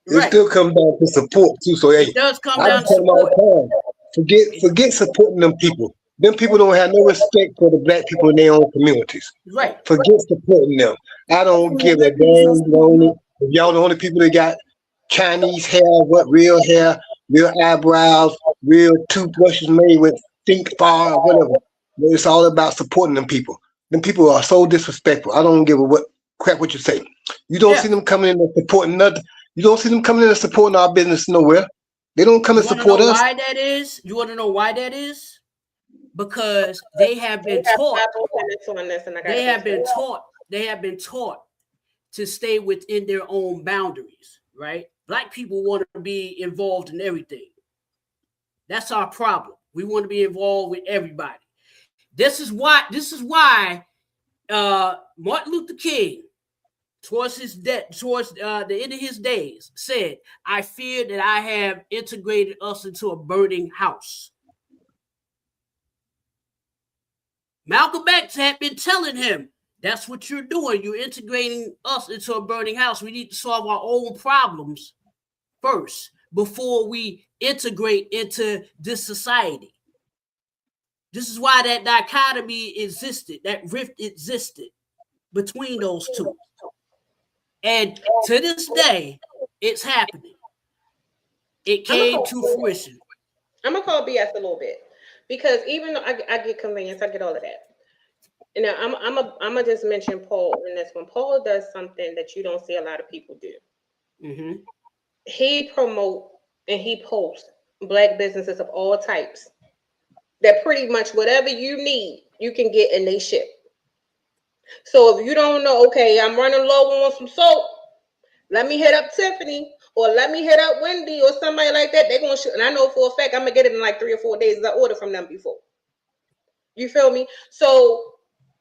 It right. still comes down to support too. So hey, It does come I down just to tell them all support. the time. Forget supporting them people. Them people don't have no respect for the black people in their own communities. Right. Forget supporting them. I don't give a damn. If y'all the only people that got Chinese hair, what real hair, real eyebrows, real toothbrushes made with think far or whatever. It's all about supporting them people. Them people are so disrespectful. I don't give a crap what you say. You don't see them coming in and supporting nothing. You don't see them coming in and supporting our business nowhere. They don't come and support us. Why that is? You want to know why that is? Because they have been taught. They have been taught to stay within their own boundaries, right? Black people want to be involved in everything. That's our problem. We want to be involved with everybody. This is why Martin Luther King, towards the end of his days, said, "I fear that I have integrated us into a burning house." Malcolm X had been telling him, that's what you're doing. You're integrating us into a burning house. We need to solve our own problems first before we integrate into this society. This is why that dichotomy existed, that rift existed between those two. And to this day, it's happening. It came to fruition. I'm going to call BS a little bit. Because even though I get convenience, I get all of that. And now I'm gonna just mention Paul in this one. Paul does something that you don't see a lot of people do. Mm-hmm. He promote and he posts Black businesses of all types that pretty much whatever you need, you can get and they ship. So if you don't know, okay, I'm running low on some soap, let me hit up Tiffany or let me hit up Wendy or somebody like that. They're going to ship. And I know for a fact I'm going to get it in like 3 or 4 days as I ordered from them before. You feel me? So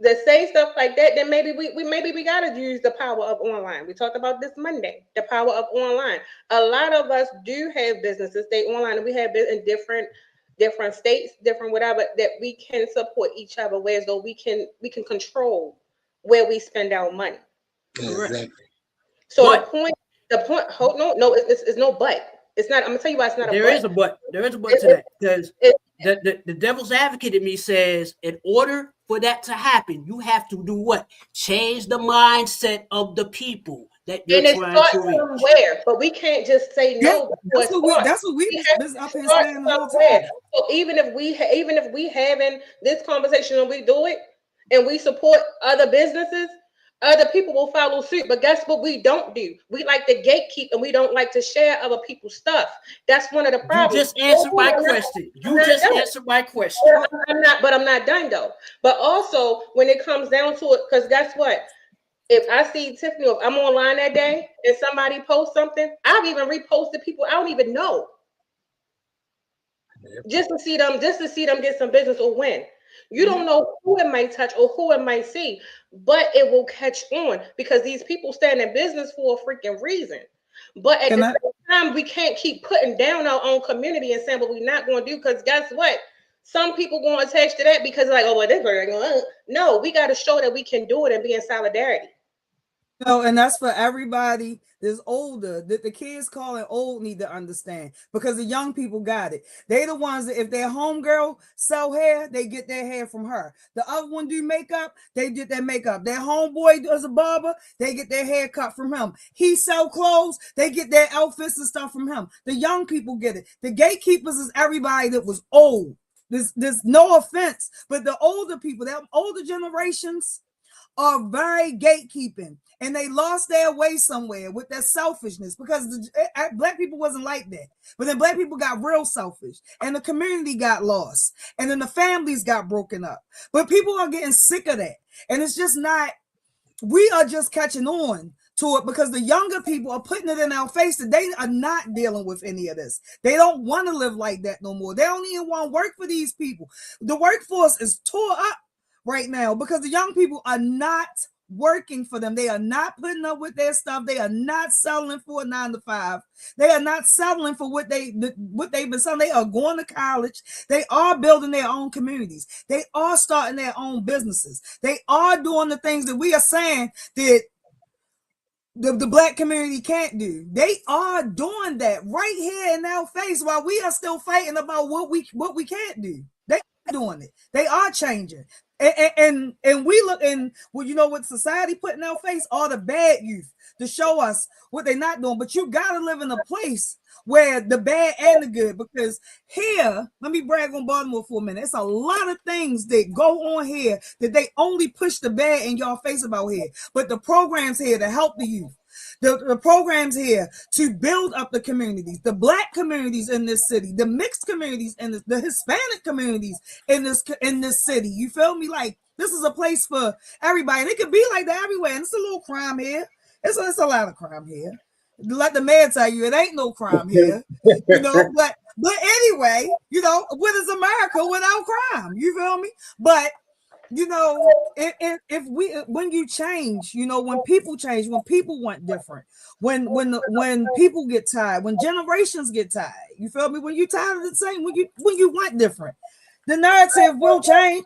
to say stuff like that, then maybe we got to use the power of online. We talked about this Monday, the power of online. A lot of us do have businesses, they online, and we have been in different states, different whatever, that we can support each other, whereas though we can control where we spend our money. Exactly. So the point. Hold no, it's no but. It's not. I'm gonna tell you why it's not. There is a but. There is a but to that, because the devil's advocate in me says, in order for that to happen, you have to do what? Change the mindset of the people that you're trying to reach. Somewhere, but we can't just say no. That's what we been up here saying the whole time. So even if we having this conversation and we do it and we support other businesses, other people will follow suit. But guess what we don't do? We like to gatekeep and we don't like to share other people's stuff. That's one of the problems. You just answered my question. I'm not done though. But also when it comes down to it, because guess what? If I see Tiffany, if I'm online that day and somebody posts something, I've even reposted people I don't even know. Just to see them get some business or win. You don't know who it might touch or who it might see, but it will catch on because these people stand in business for a freaking reason. But at the same time, we can't keep putting down our own community and saying what we're not going to do, because guess what? Some people going to attach to that because like, oh, well, this very no, we got to show that we can do it and be in solidarity. No, and that's for everybody that's older. That the kids calling old need to understand, because the young people got it. They the ones that if their homegirl sell hair, they get their hair from her. The other one do makeup, they get their makeup. Their homeboy does a barber, they get their hair cut from him. He sell clothes, they get their outfits and stuff from him. The young people get it. The gatekeepers is everybody that was old. There's no offense, but the older people, the older generations are very gatekeeping, and they lost their way somewhere with their selfishness, because Black people wasn't like that. But then Black people got real selfish, and the community got lost, and then the families got broken up. But people are getting sick of that, and it's just not. We are just catching on to it because the younger people are putting it in our face that they are not dealing with any of this. They don't want to live like that no more. They don't even want to work for these people. The workforce is tore up right now because the young people are not working for them. They are not putting up with their stuff. They are not settling for a 9 to 5. They are not settling for what they've been selling. They are going to college. They are building their own communities. They are starting their own businesses. They are doing the things that we are saying that the Black community can't do. They are doing that right here in our face while we are still fighting about what we can't do. They are doing it. They are changing. And we look, and well, you know what society put in our face? All the bad youth to show us what they're not doing. But you gotta live in a place where the bad and the good, because here, let me brag on Baltimore for a minute. It's a lot of things that go on here that they only push the bad in your face about here. But the programs here to help the youth. The programs here to build up the communities, the Black communities in this city, the mixed communities and the Hispanic communities in this city. You feel me? Like, this is a place for everybody, and it could be like that everywhere. And it's a little crime here. It's a lot of crime here. Let the mayor tell you, it ain't no crime here, you know. But anyway, you know, what is America without crime? You feel me? But you know, when you change, you know, when people change, when people want different, when people get tired, when generations get tired, you feel me? When you tired of the same, when you want different, the narrative will change.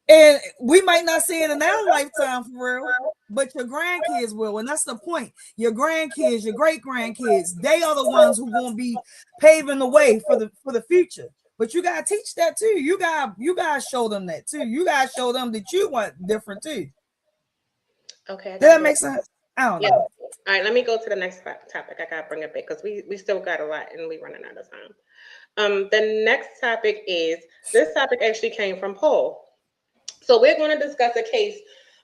And we might not see it in our lifetime for real, but your grandkids will. And that's the point. Your grandkids, your great grandkids, they are the ones who are going to be paving the way for the future. But you gotta teach that too. You gotta show them that too. You gotta show them that you want different too. Okay. Does that make sense? I don't know. All right, let me go to the next topic. I gotta bring it back because we still got a lot and we're running out of time. The next topic is, this topic actually came from Paul. So we're going to discuss a case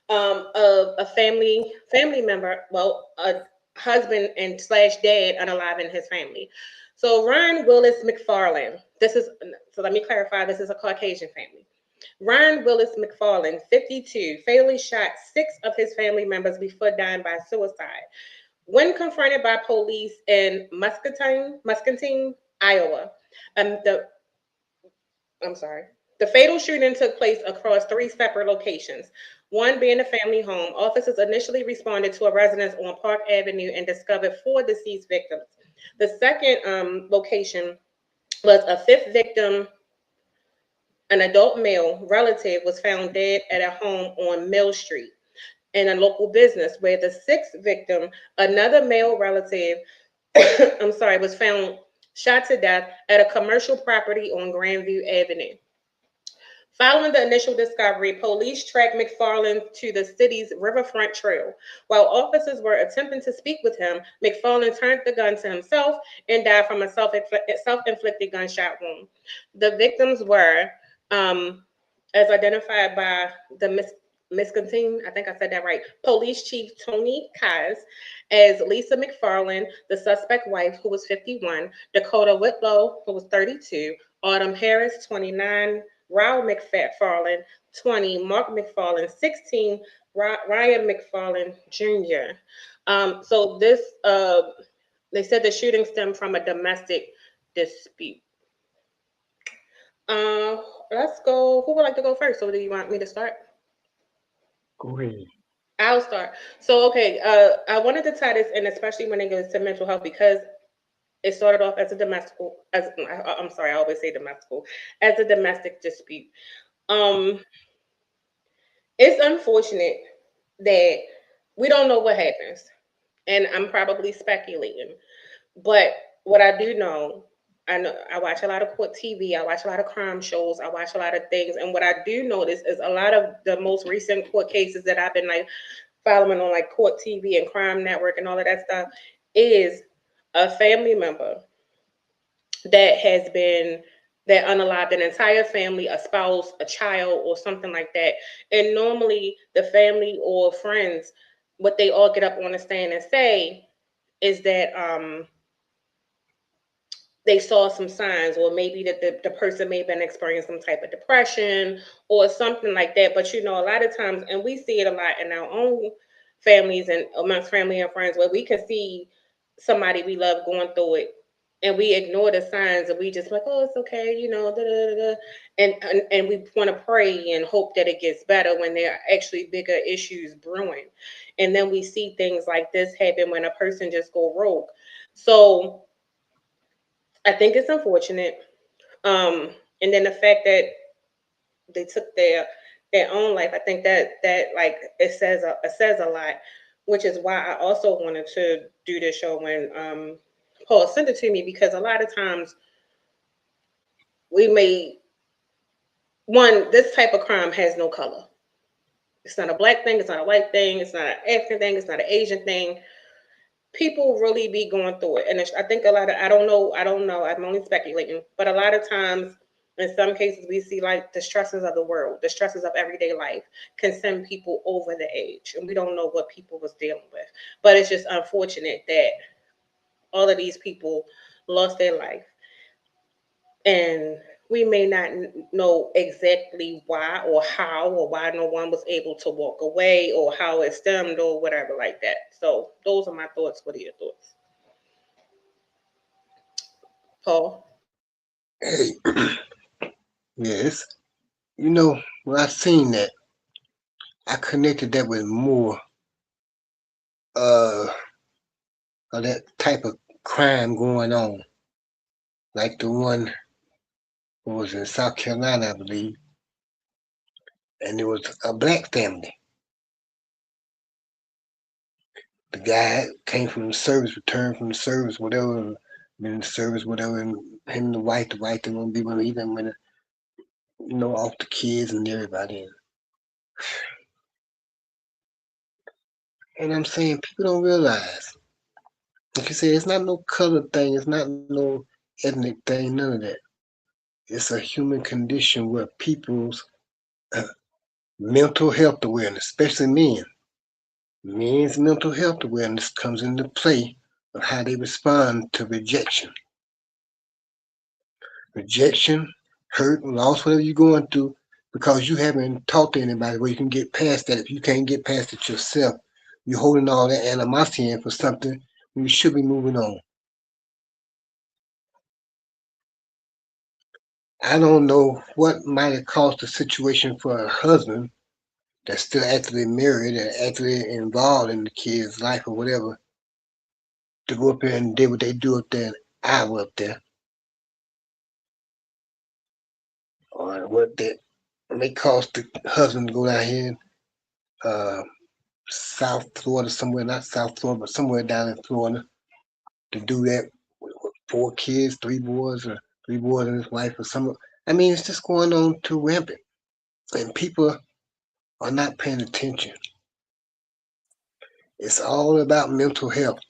of a family member, well, a husband and / dad unaliving his family. So Ryan Willis McFarland, so let me clarify, this is a Caucasian family. Ryan Willis McFarland, 52, fatally shot 6 of his family members before dying by suicide. When confronted by police in Muscatine, Iowa, the fatal shooting took place across 3 separate locations, one being a family home. Officers initially responded to a residence on Park Avenue and discovered 4 deceased victims. The second location was a 5th victim. An adult male relative was found dead at a home on Mill Street in a local business, where the 6th victim, another male relative, was found shot to death at a commercial property on Grandview Avenue. Following the initial discovery, police tracked McFarland to the city's Riverfront Trail. While officers were attempting to speak with him, McFarland turned the gun to himself and died from a self-inflicted gunshot wound. The victims were, as identified by the Muscatine, I think I said that right, Police Chief Tony Kaz, as Lisa McFarland, the suspect wife, who was 51, Dakota Whitlow, who was 32, Autumn Harris, 29, Raul McFarland, 20, Mark McFarland, 16, Ryan McFarland Jr. So this, they said the shooting stemmed from a domestic dispute. Let's go. Who would like to go first? So do you want me to start? Go ahead. I'll start. So, okay, I wanted to tie this in, especially when it goes to mental health, because it started off as a domestic dispute. It's unfortunate that we don't know what happens, and I'm probably speculating, but what I do know, I know I watch a lot of court TV, I watch a lot of crime shows, I watch a lot of things, and what I do notice is a lot of the most recent court cases that I've been like following on like Court TV and Crime Network and all of that stuff is a family member that unalived an entire family, a spouse, a child, or something like that. And normally the family or friends, what they all get up on the stand and say is that they saw some signs, or maybe that the person may have been experiencing some type of depression or something like that. But, you know, a lot of times, and we see it a lot in our own families and amongst family and friends, where we can see somebody we love going through it and we ignore the signs and we just like, oh, it's okay, you know, da, da, da, da. And we want to pray and hope that it gets better when there are actually bigger issues brewing. And then we see things like this happen when a person just go rogue. So I think it's unfortunate. And then the fact that they took their own life, I think that like it says a lot, which is why I also wanted to do this show when Paul sent it to me, because a lot of times we may this type of crime has no color. It's not a black thing, it's not a white thing, it's not an African thing, it's not an Asian thing. People really be going through it, and I think a lot of I don't know, I'm only speculating, but a lot of times in some cases we see like the stresses of the world, the stresses of everyday life can send people over the age, and we don't know what people was dealing with. But it's just unfortunate that all of these people lost their life, and we may not know exactly why or how or why no one was able to walk away or how it stemmed or whatever like that. So those are my thoughts. What are your thoughts, Paul? Hey, yes. You know, when I seen that, I connected that with more uh of that type of crime going on, like the one was in South Carolina, I believe, and it was a black family. The guy came from the service, returned from the service, whatever, been in the service, whatever, and him and the wife didn't want to be with him. He didn't want to, off the kids and everybody. And I'm saying people don't realize, like you said, it's not no color thing, it's not no ethnic thing, none of that. It's a human condition where people's mental health awareness, especially men's mental health awareness comes into play of how they respond to rejection. Rejection, hurt, loss, whatever you're going through, because you haven't talked to anybody where you can get past that. If you can't get past it yourself, you're holding all that animosity in for something when you should be moving on. I don't know what might have caused the situation for a husband that's still actively married and actively involved in the kid's life or whatever to go up there and do what they do up there and Iowa up there. Or what that may cause the husband to go down here in South Florida, somewhere, not South Florida, but somewhere down in Florida to do that with 4 kids, 3 boys, or 3 boys and his wife or some. I mean, it's just going on too rampant. And people are not paying attention. It's all about mental health.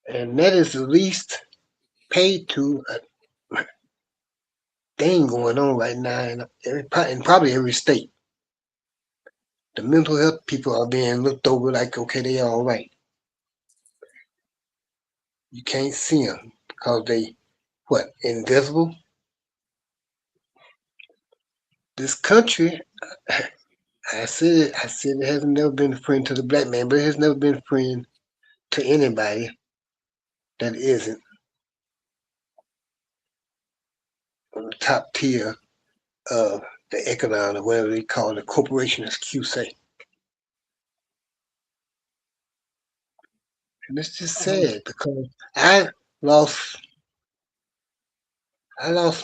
And that is the least paid to thing going on right now in probably every state. The mental health people are being looked over like, okay, they all right. You can't see them because they, invisible? This country, I said it hasn't never been a friend to the black man, but it has never been a friend to anybody that isn't on the top tier of the echelon or whatever they call the corporation, as Q say. And it's just sad because I lost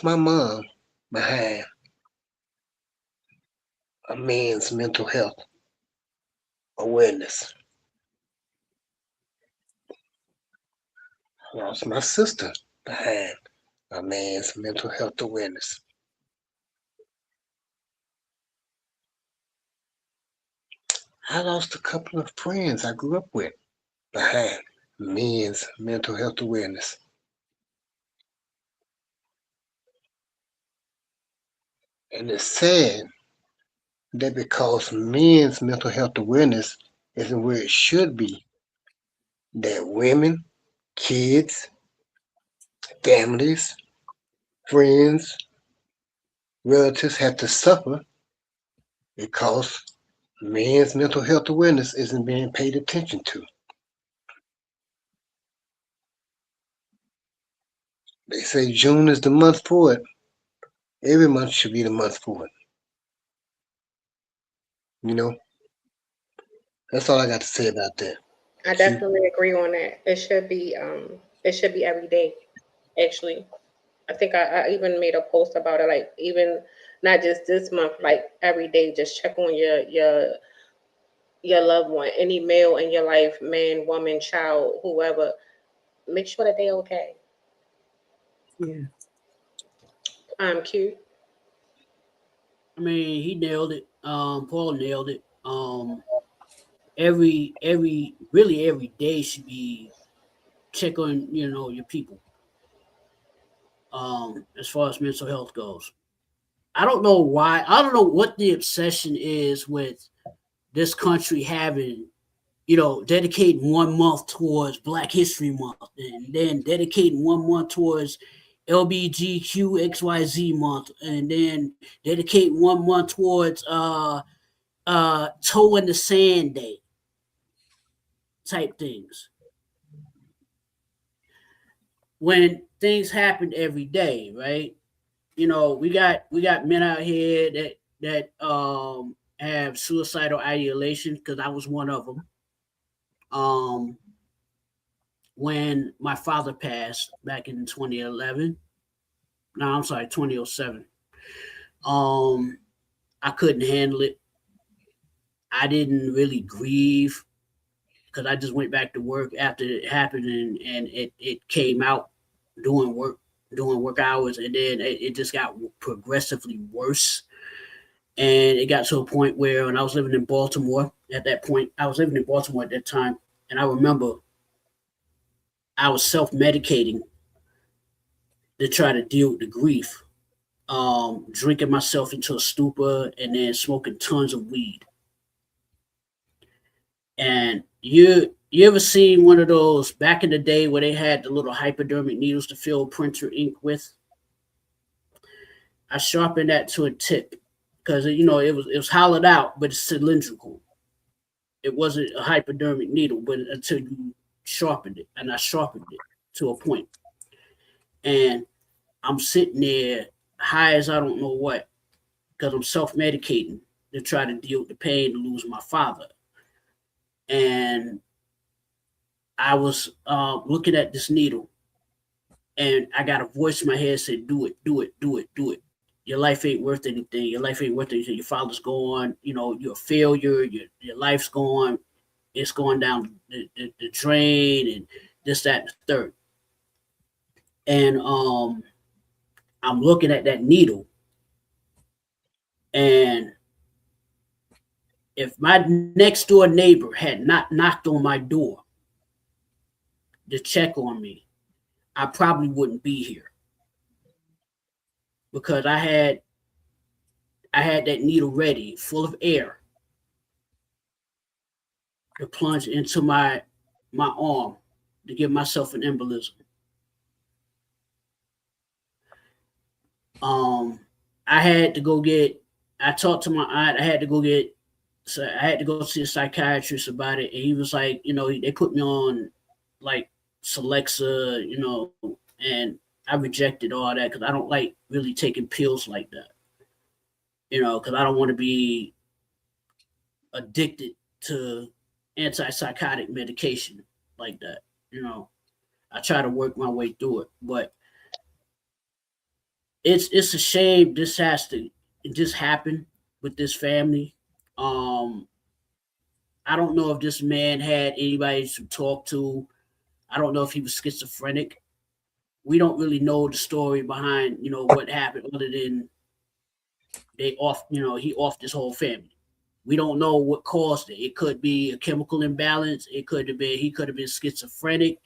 my mom behind a man's mental health awareness. I lost my sister behind a man's mental health awareness. I lost a couple of friends I grew up with behind men's mental health awareness. And it's sad that because men's mental health awareness isn't where it should be, that women, kids, families, friends, relatives have to suffer because men's mental health awareness isn't being paid attention to. They say June is the month for it. Every month should be the month for it. You know, that's all I got to say about that. I See, definitely agree on that. It should be every day, actually. I think I even made a post about it, like even not just this month, like every day, just check on your loved one, any male in your life, man, woman, child, whoever. Make sure that they okay. Yeah. Q. I mean, he nailed it. Paul nailed it. Really every day should be check on, your people. As far as mental health goes. I don't know why. I don't know what the obsession is with this country having, dedicating 1 month towards Black History Month, and then dedicating 1 month towards LBGQXYZ month, and then dedicating 1 month towards toe in the sand day type things. When things happen every day, right? We got men out here that have suicidal ideation, because I was one of them. When my father passed back in 2011, no, I'm sorry, 2007. I couldn't handle it. I didn't really grieve because I just went back to work after it happened, and it came out doing work hours, and then it just got progressively worse. And it got to a point where, when I was living in Baltimore at that time, and I remember I was self-medicating to try to deal with the grief, drinking myself into a stupor, and then smoking tons of weed. And you ever seen one of those back in the day where they had the little hypodermic needles to fill printer ink with? I sharpened that to a tip because it was hollowed out, but it's cylindrical. It wasn't a hypodermic needle, but until you sharpened it, and I sharpened it to a point. And I'm sitting there high as I don't know what, because I'm self-medicating to try to deal with the pain to lose my father. And I was looking at this needle, and I got a voice in my head said, "Do it, do it, do it, do it. Your life ain't worth anything. Your life ain't worth anything. Your father's gone. You're a failure. Your life's gone. It's going down the drain, and this, that, and the third." And I'm looking at that needle, and if my next door neighbor had not knocked on my door to check on me, I probably wouldn't be here, because I had that needle ready, full of air, to plunge into my arm to give myself an embolism. I had to go get. I talked to my aunt. I had to go see a psychiatrist about it, and he was like, they put me on like Celexa, and I rejected all that because I don't like really taking pills like that, because I don't want to be addicted to antipsychotic medication like that. I try to work my way through it, but it's a shame this happened with this family. I don't know if this man had anybody to talk to. I don't know if he was schizophrenic. We don't really know the story behind, what happened, other than he offed his whole family. We don't know what caused it. It could be a chemical imbalance. He could have been schizophrenic.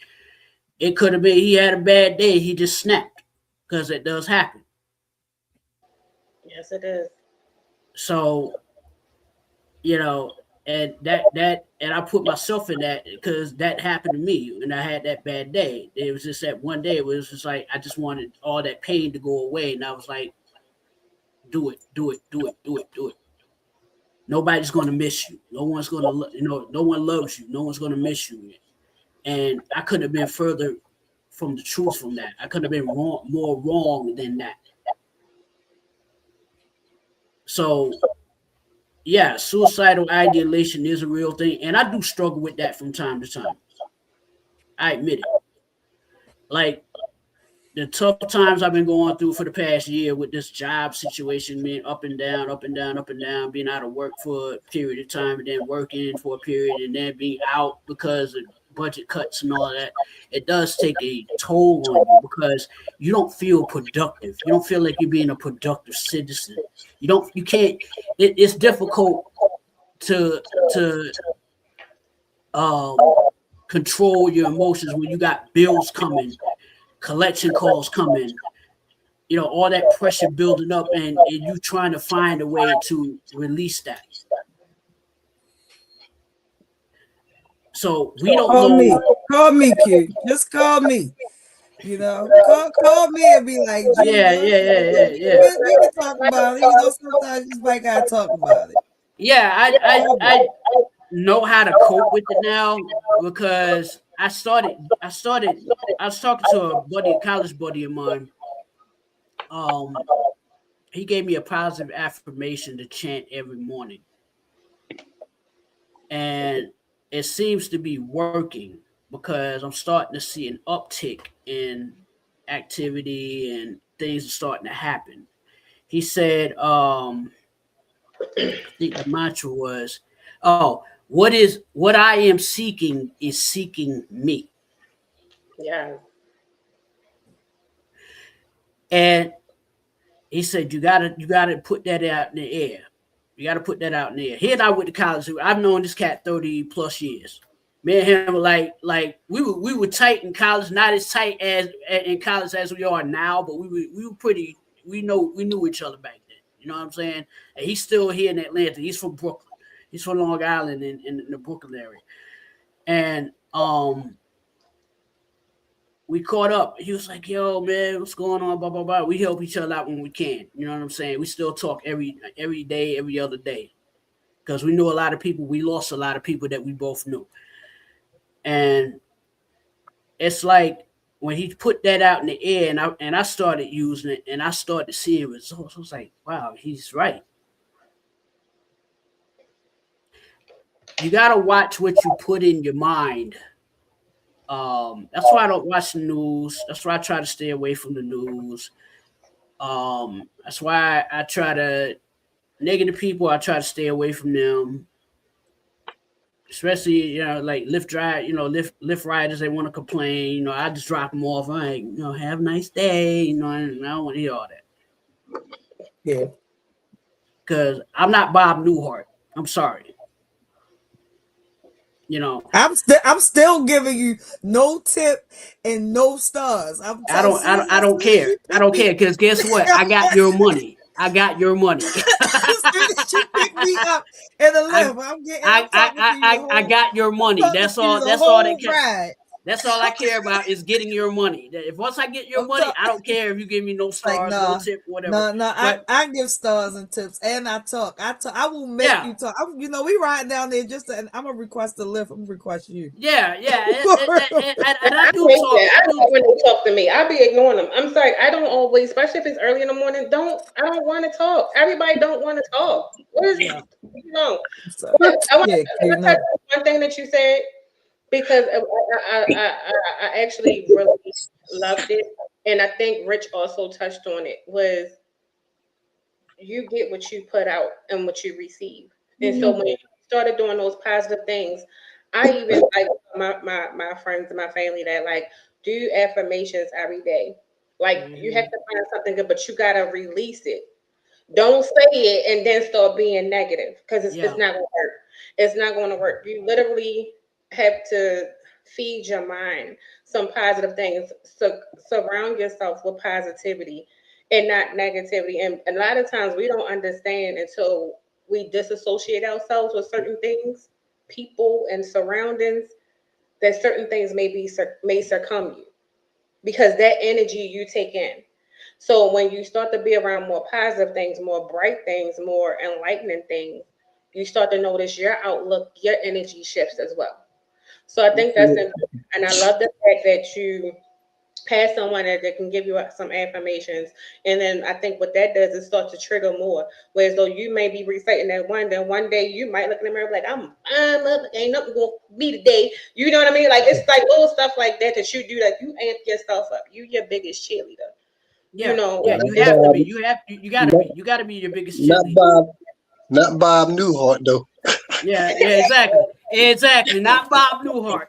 It could have been he had a bad day. He just snapped, because it does happen. Yes, it is. So, and and I put myself in that because that happened to me, and I had that bad day. It was just that one day. It was just like I just wanted all that pain to go away, and I was like, "Do it, do it, do it, do it, do it." Nobody's going to miss you. No one's going to, no one loves you. No one's going to miss you. And I couldn't have been further from the truth from that. I could have been more wrong than that. So, yeah, suicidal ideation is a real thing, and I do struggle with that from time to time. I admit it. Like the tough times I've been going through for the past year with this job situation, being up and down, up and down, up and down, being out of work for a period of time, and then working for a period, and then being out because of budget cuts and all that. It does take a toll on you because you don't feel productive. You don't feel like you're being a productive citizen. You can't. It's difficult to control your emotions when you got bills coming, collection calls coming, all that pressure building up, and you trying to find a way to release that. So we don't know. Call me, Q. Just call me. Call me and be like, Yeah. We can talk about it. Sometimes you just like gotta talk about it. Yeah, I know how to cope with it now because I was talking to a college buddy of mine. He gave me a positive affirmation to chant every morning. And it seems to be working because I'm starting to see an uptick in activity and things are starting to happen. He said, I think the mantra was, what I am seeking is seeking me. Yeah. And he said, you gotta put that out in the air. You gotta put that out in the air. He and I went to college. I've known this cat 30 plus years. Me and him were like we were tight in college, not as tight as in college as we are now, but we were pretty. We knew each other back then. You know what I'm saying? And he's still here in Atlanta. He's from Brooklyn. He's from Long Island in the Brooklyn area. And we caught up. He was like, yo, man, what's going on? Blah, blah, blah. We help each other out when we can. You know what I'm saying? We still talk every day, every other day. Because we knew a lot of people. We lost a lot of people that we both knew. And it's like when he put that out in the air and I started using it and I started seeing results, I was like, wow, he's right. You got to watch what you put in your mind. That's why I don't watch the news. That's why I try to stay away from the news. That's why I try to negative people. I try to stay away from them. Especially, like Lyft riders, they want to complain. I just drop them off. I'm like, have a nice day. And I don't want to hear all that. Yeah. Because I'm not Bob Newhart. I'm sorry. I'm still giving you no tip and no stars. I don't care. I don't care because guess what? I got your money. I got your money. She picked me up in the lift. I got your money. That's all that cares. That's all I care about is getting your money. If once I get your money, I don't care if you give me no stars, no tip, whatever. No, I give stars and tips, and I talk. I will make you talk. We riding down there and I'm gonna request a lift. I'm gonna request you. Yeah. And I do talk. I don't when they talk to me. I'll be ignoring them. I'm sorry. I don't always, especially if it's early in the morning. I don't want to talk. Everybody don't want to talk. What is it? I want to touch one thing that you said. Because I actually really loved it. And I think Rich also touched on it, was you get what you put out and what you receive. And so when you started doing those positive things, I even like my friends and my family that do affirmations every day. You have to find something good, but you got to release it. Don't say it and then start being negative because it's not going to work. It's not going to work. You literally have to feed your mind some positive things. So surround yourself with positivity and not negativity. And a lot of times we don't understand until we disassociate ourselves with certain things, people and surroundings, that certain things may succumb you because that energy you take in. So when you start to be around more positive things, more bright things, more enlightening things, you start to notice your outlook, your energy shifts as well. So I think that's important. And I love the fact that you past someone that can give you some affirmations. And then I think what that does is start to trigger more. Whereas though you may be reciting that one, then one day you might look in the mirror like, I'm fine, up, ain't nothing gonna be today. You know what I mean? Like it's like little stuff like that that you do, like you amp yourself up. You your biggest cheerleader. You Yeah, know, yeah, you have to be. You gotta be. You gotta be your biggest Not cheerleader. Bob, not Bob Newhart though. Yeah, exactly. Exactly. Not Bob Newhart.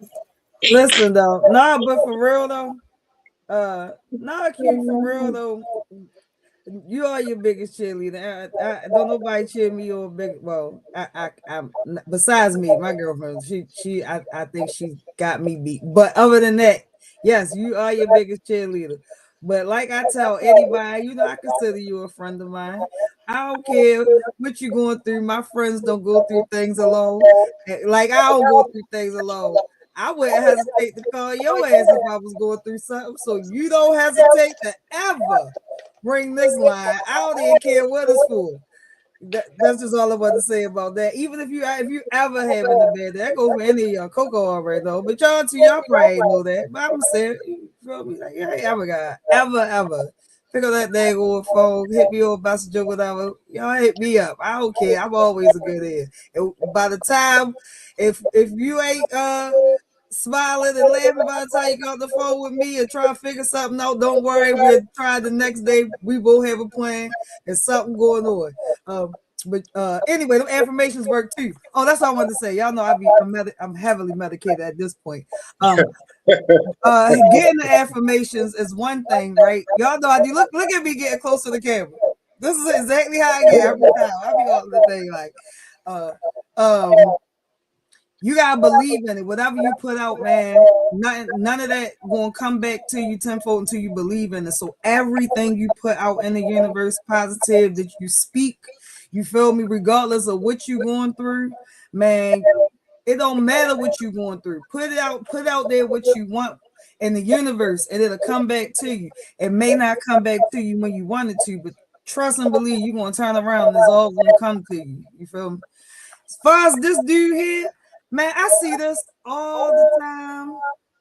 Listen though, nah, but for real though, nah, Q, for real though, you are your biggest cheerleader. I don't nobody cheer me or big. Well, I'm besides me, my girlfriend. I think she got me beat. But other than that, yes, you are your biggest cheerleader. But like I tell anybody, you know, I consider you a friend of mine. I don't care what you're going through. My friends don't go through things alone. Like I don't go through things alone. I wouldn't hesitate to call your ass if I was going through something. So you don't hesitate to ever bring this line. I don't even care what it's for. That's just all I want to say about that. Even if you ever having a bad day, that goes for any of y'all. Coco already know, but y'all two, y'all probably know that. But I'm saying, you feel me? Like, yeah, ever got ever pick up that dang old phone, hit me on messenger, whatever. Y'all hit me up. I don't care. I'm always a good end. And by the time, if you ain't smiling and laughing by the time you got on the phone with me and try to figure something out, don't worry. We'll try the next day. We both have a plan and something going on. But anyway, them affirmations work too. Oh, that's all I wanted to say. Y'all know I'm heavily medicated at this point. Getting the affirmations is one thing, right? Y'all know I do. Look at me getting close to the camera. This is exactly how I get every time. I be all the thing like, you gotta believe in it. Whatever you put out, man, none of that gonna come back to you tenfold until you believe in it. So everything you put out in the universe, positive that you speak, you feel me, regardless of what you're going through, man. It don't matter what you're going through. Put out there what you want in the universe, and it'll come back to you. It may not come back to you when you want it to, but trust and believe you're gonna turn around and it's all gonna come to you. You feel me? As far as this dude here, man, I see this all the time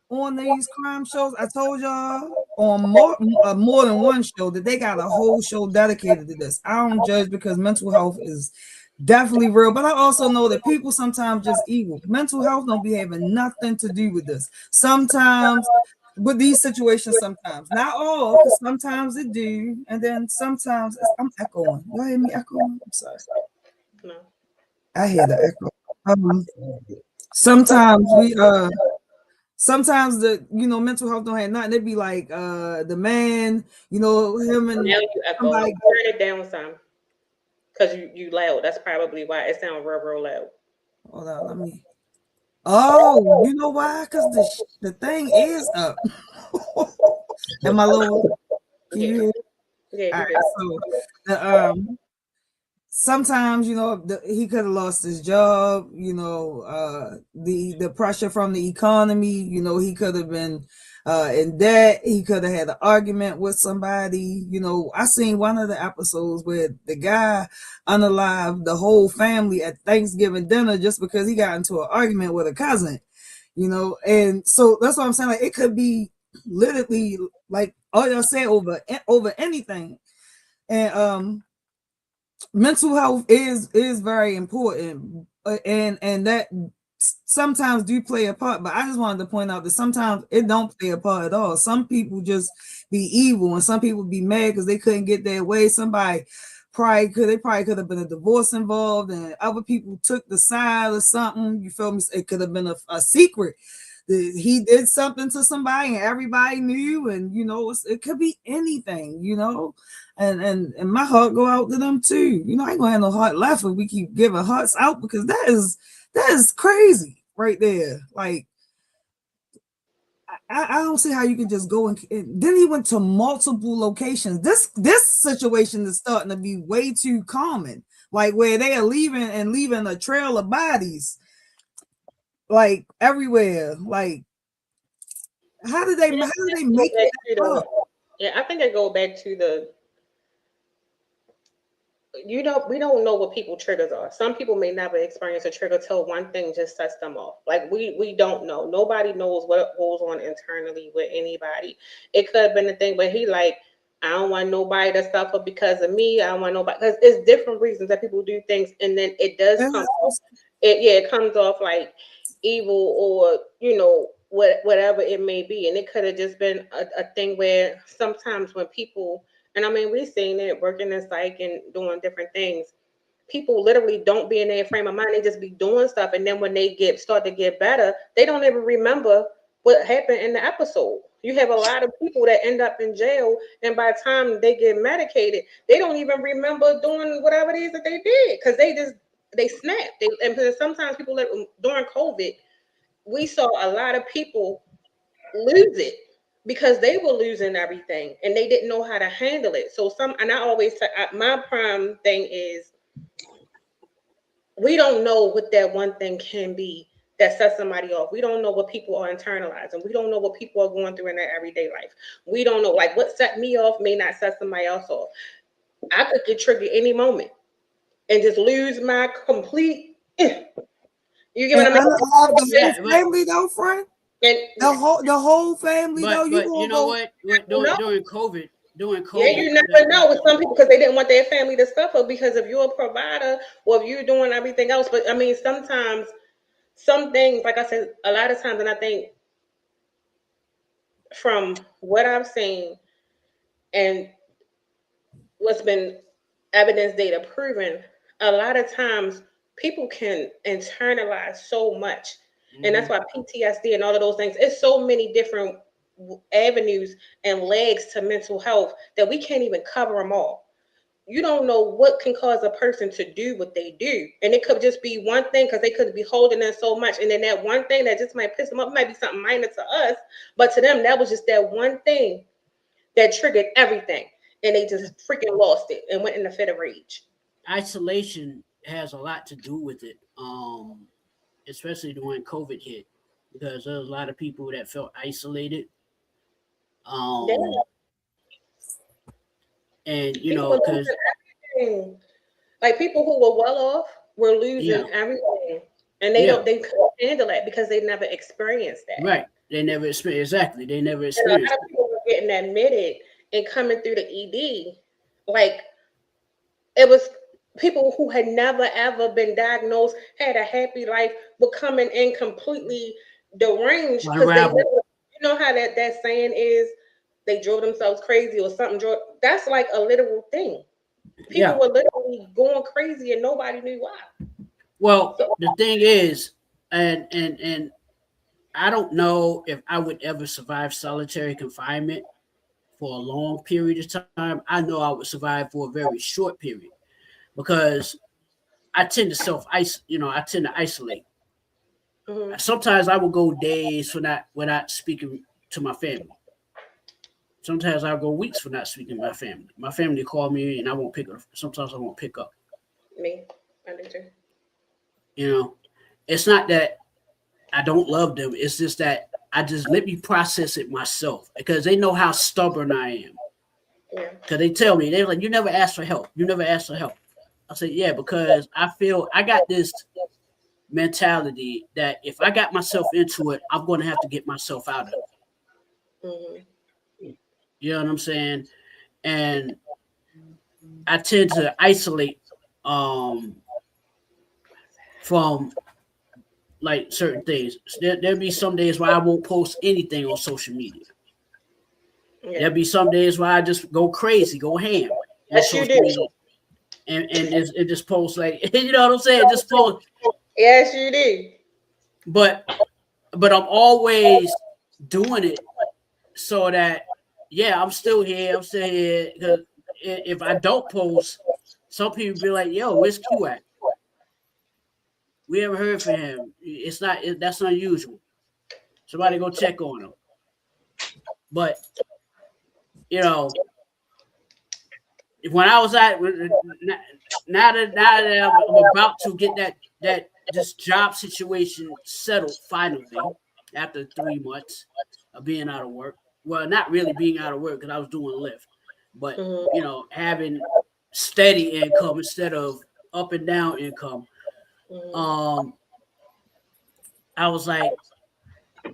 on these crime shows. I told y'all on more than one show that they got a whole show dedicated to this. I don't judge because mental health is definitely real, but I also know that people sometimes just evil. Mental health don't be having nothing to do with this. Sometimes with these situations, sometimes not all, because sometimes it do, and then sometimes I'm echoing. Y'all hear me echoing? I'm sorry. No. I hear the echo. Sometimes sometimes the mental health don't have nothing. It'd be like the man, him and Now you echo. somebody. Turn it down some. Because you loud. That's probably why it sounds real loud. Hold on, let me. Oh, you know why? Because the thing is up. And my little, can you hear? Yeah, All you right, so sometimes he could have lost his job. The pressure from the economy. He could have been in debt. He could have had an argument with somebody. I seen one of the episodes where the guy unalived the whole family at Thanksgiving dinner just because he got into an argument with a cousin. And so that's what I'm saying. Like, it could be literally like all y'all say over anything. And mental health is very important, and that sometimes do play a part, but I just wanted to point out that sometimes it don't play a part at all. Some people just be evil, and some people be mad because they couldn't get their way. Somebody probably could have been a divorce involved, and other people took the side or something. You feel me? It could have been a secret that he did something to somebody and everybody knew, and it could be anything, and my heart go out to them too. I ain't gonna have no heart left if we keep giving hearts out, because that is crazy right there. Like, I don't see how you can just go and then he went to multiple locations. This situation is starting to be way too common, like where they are leaving a trail of bodies like everywhere. Like, how do they make it up? Yeah, I think I go back to we don't know what people triggers are. Some people may never experience a trigger till one thing just sets them off. Like we don't know. Nobody knows what goes on internally with anybody. It could have been a thing, but he like, I don't want nobody to suffer because of me. I don't want nobody, because it's different reasons that people do things, and then it does come off. It comes off like evil, or whatever it may be, and it could have just been a thing where sometimes when people, and I mean, we've seen it working in psych and doing different things. People literally don't be in their frame of mind. They just be doing stuff. And then when they start to get better, they don't even remember what happened in the episode. You have a lot of people that end up in jail, and by the time they get medicated, they don't even remember doing whatever it is that they did, because they snapped. And sometimes people during COVID, we saw a lot of people lose it because they were losing everything and they didn't know how to handle it. So and I always say, my prime thing is, we don't know what that one thing can be that sets somebody off. We don't know what people are internalizing. We don't know what people are going through in their everyday life. We don't know, like, what set me off may not set somebody else off. I could get triggered any moment and just lose my complete. You get what I mean? The whole family though, Frank. And the whole family though. But you know what? During COVID. Yeah, you never know with some people, because they didn't want their family to suffer because if you're a provider or if you're doing everything else. But I mean, sometimes some things, like I said, a lot of times, and I think from what I've seen and what's been evidence data proven, a lot of times people can internalize so much. Mm-hmm. And that's why PTSD and all of those things, it's so many different avenues and legs to mental health that we can't even cover them all. You don't know what can cause a person to do what they do. And it could just be one thing, because they could be holding in so much. And then that one thing that just might piss them off might be something minor to us, but to them, that was just that one thing that triggered everything. And they just freaking lost it and went in a fit of rage. Isolation has a lot to do with it, especially when COVID hit, because there's a lot of people that felt isolated. And because like people who were well off were losing everything, and they couldn't handle that because they never experienced that. Right, they never experienced. Exactly, they never experienced. And a lot of people were getting admitted and coming through the ED, like it was people who had never ever been diagnosed, had a happy life, but coming in completely deranged because they never, you know how that saying is, they drove themselves crazy or something. That's like a literal thing. People were literally going crazy and nobody knew why. Well, the thing is, and I don't know if I would ever survive solitary confinement for a long period of time. I know I would survive for a very short period because I tend to I tend to isolate. Mm-hmm. Sometimes I will go days without speaking to my family. Sometimes I'll go weeks for not speaking to my family. My family call me and I won't pick up. Sometimes I won't pick up. Me, I do too. It's not that I don't love them. It's just that I just let me process it myself because they know how stubborn I am. Yeah. Because they tell me, they're like, you never asked for help. You never asked for help. I say, yeah, because I feel I got this mentality that if I got myself into it, I'm going to have to get myself out of it. Mm-hmm. You know what I'm saying? And I tend to isolate from like certain things. There'll be some days where I won't post anything on social media. Yeah. There'll be some days where I just go crazy, go ham. Yes, you do. And it just posts like, you know what I'm saying? Just post. Yes, you do. But I'm always doing it so that, yeah, I'm still here. Because if I don't post, some people be like, yo, where's Q at? We haven't heard from him. That's unusual. Somebody go check on him. But, when I was now that I'm about to get this job situation settled finally after 3 months of being out of work. Well, not really being out of work because I was doing Lyft, but having steady income instead of up and down income. Mhm. I was like,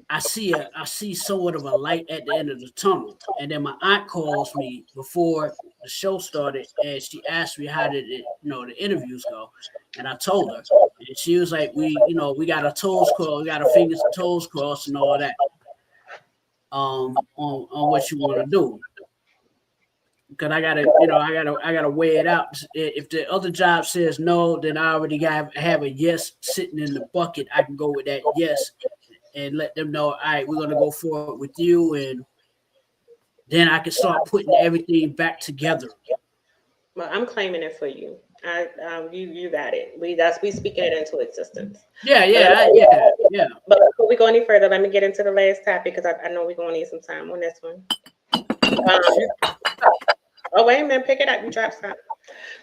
I see somewhat of a light at the end of the tunnel. And then my aunt calls me before the show started, and she asked me how did it, the interviews go, and I told her, and she was like, we got our toes crossed, we got our fingers and toes crossed, and all that, on what you want to do. Because I gotta weigh it out. If the other job says no, then I already have a yes sitting in the bucket. I can go with that yes and let them know, all right, we're gonna go forward with you, and then I can start putting everything back together. Well, I'm claiming it for you. You got it. We speaking it into existence. Yeah, But let me, yeah. but before we go any further, let me get into the last topic because I know we're gonna need some time on this one. Um, oh wait a minute, pick it up. You dropped something.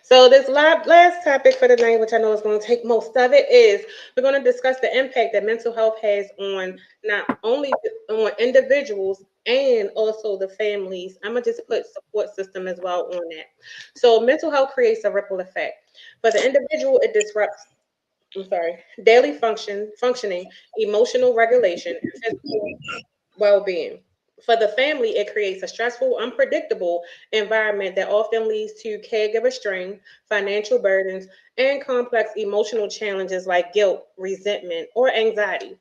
So this last topic for the night, which I know is going to take most of it, is we're going to discuss the impact that mental health has on not only on individuals and also the families. I'm gonna just put support system as well on that. So mental health creates a ripple effect. For the individual, it disrupts. I'm sorry, daily functioning, emotional regulation, and physical well-being. For the family, it creates a stressful, unpredictable environment that often leads to caregiver strain, financial burdens, and complex emotional challenges like guilt, resentment, or anxiety.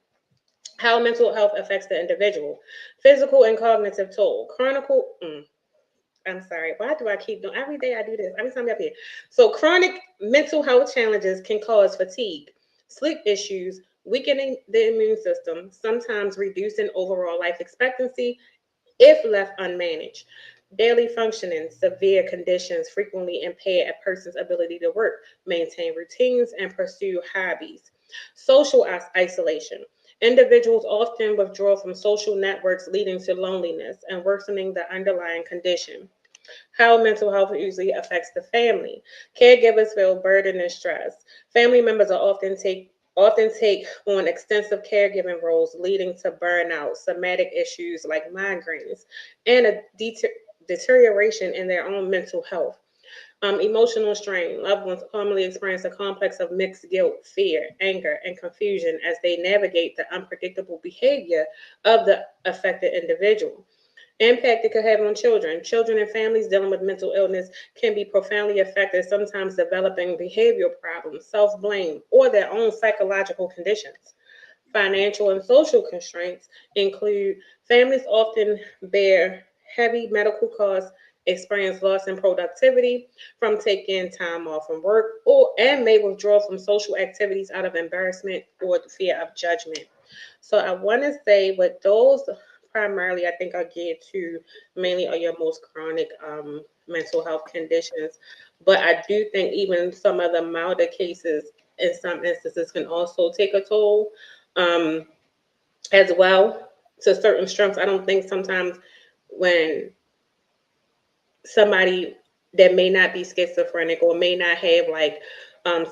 How mental health affects the individual. Physical and cognitive toll. I'm sorry. Why do I keep doing every day I do this? Every time I up here. So chronic mental health challenges can cause fatigue, sleep issues, weakening the immune system, sometimes reducing overall life expectancy if left unmanaged. Daily functioning, severe conditions frequently impair a person's ability to work, maintain routines, and pursue hobbies. Social isolation. Individuals often withdraw from social networks, leading to loneliness and worsening the underlying condition. How mental health usually affects the family. Caregivers feel burden and stress. Family members are often take on extensive caregiving roles, leading to burnout, somatic issues like migraines, and a deterioration in their own mental health. Emotional strain. Loved ones commonly experience a complex of mixed guilt, fear, anger, and confusion as they navigate the unpredictable behavior of the affected individual. Impact it could have on children. Children and families dealing with mental illness can be profoundly affected, sometimes developing behavioral problems, self blame, or their own psychological conditions. Financial and social constraints include families often bear heavy medical costs, experience loss in productivity from taking time off from work, or and may withdraw from social activities out of embarrassment or the fear of judgment. So I want to say with those primarily, I think I get to mainly are your most chronic mental health conditions. But I do think even some of the milder cases in some instances can also take a toll um, as well to certain strengths. I don't think sometimes when somebody that may not be schizophrenic or may not have like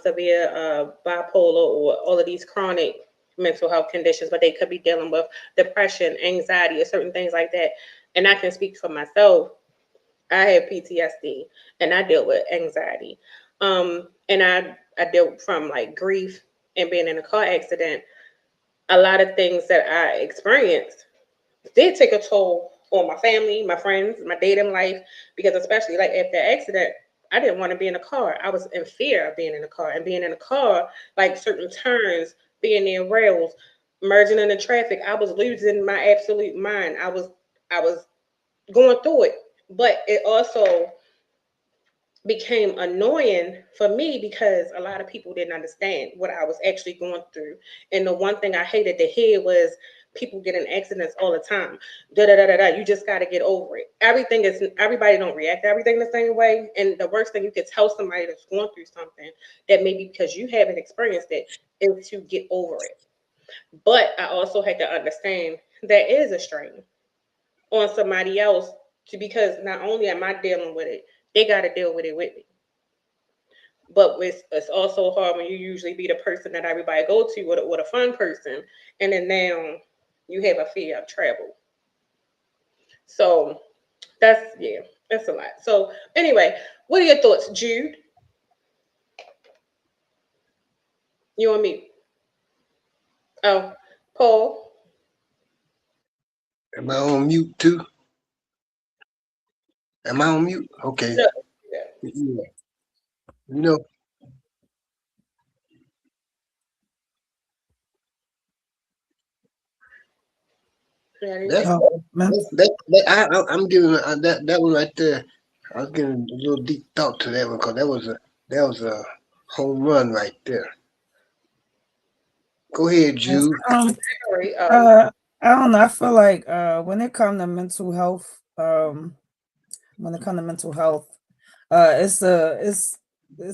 severe bipolar or all of these chronic mental health conditions, but they could be dealing with depression, anxiety, or certain things like that. And I can speak for myself. I have PTSD and I deal with anxiety. And I deal from like grief and being in a car accident. A lot of things that I experienced did take a toll on my family, my friends, my dating life, because especially like after the accident, I didn't want to be in a car. I was in fear of being in a car and being in a car, like certain turns, being near rails, merging into traffic. I was losing my absolute mind. I was going through it. But it also became annoying for me because a lot of people didn't understand what I was actually going through. And the one thing I hated to hear was people get in accidents all the time. Da da da da da. You just got to get over it. Everybody don't react to everything the same way. And the worst thing you could tell somebody that's going through something that maybe because you haven't experienced it is to get over it. But I also had to understand there is a strain on somebody else to because not only am I dealing with it, they got to deal with it with me. But it's also hard when you usually be the person that everybody go to with a fun person, and then now you have a fear of travel. So that's yeah. That's a lot. So anyway, what are your thoughts, Jude? You on mute? Oh, Paul. Am I on mute too? Am I on mute? Okay. No. Yeah. You know, Yeah, that's Oh, man. I'm giving that one right there. I was giving a little deep thought to that one because that was a home run right there. Go ahead, Jude. Gregory, I don't know. I feel like when it comes to mental health,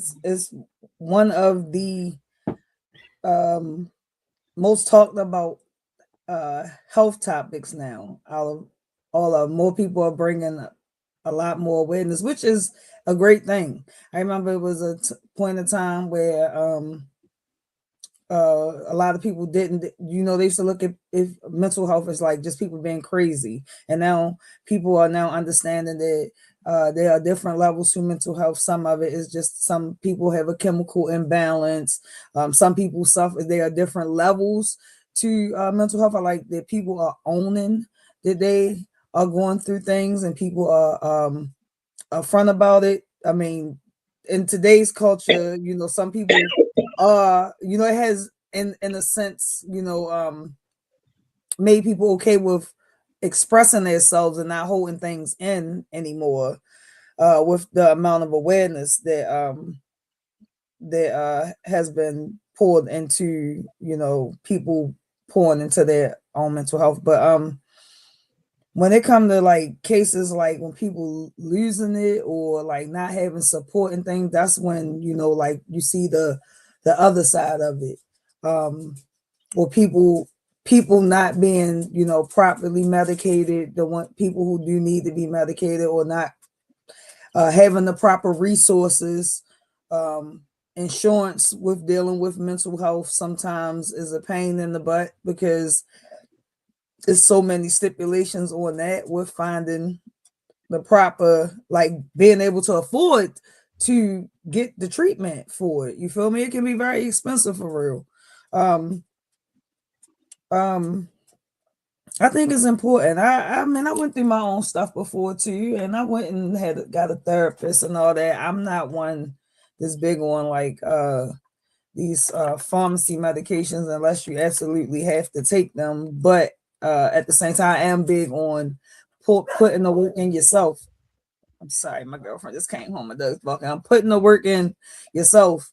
it's one of the most talked about health topics now. All of more people are bringing a lot more awareness, which is a great thing. I remember it was a point in time where a lot of people didn't, they used to look at if mental health is like just people being crazy, and now people are now understanding that there are different levels to mental health. Some of it is just some people have a chemical imbalance. Some people suffer. There are different levels to mental health. I like that people are owning that they are going through things, and people are upfront about it. I mean, in today's culture, some people it has in a sense, made people okay with expressing themselves and not holding things in anymore, with the amount of awareness that has been poured into, people pouring into their own mental health. But when it comes to like cases like when people losing it or like not having support and things, that's when like you see the other side of it, or people not being properly medicated, the people who do need to be medicated, or not having the proper resources. Insurance with dealing with mental health sometimes is a pain in the butt because there's so many stipulations on that with finding the proper, like being able to afford to get the treatment for it. You feel me? It can be very expensive for real. I think it's important. I mean, I went through my own stuff before too, and I went and got a therapist and all that. I'm not one that's big on like these pharmacy medications unless you absolutely have to take them. But at the same time, I am big on putting the work in yourself. I'm sorry, my girlfriend just came home and does fucking. I'm putting the work in yourself.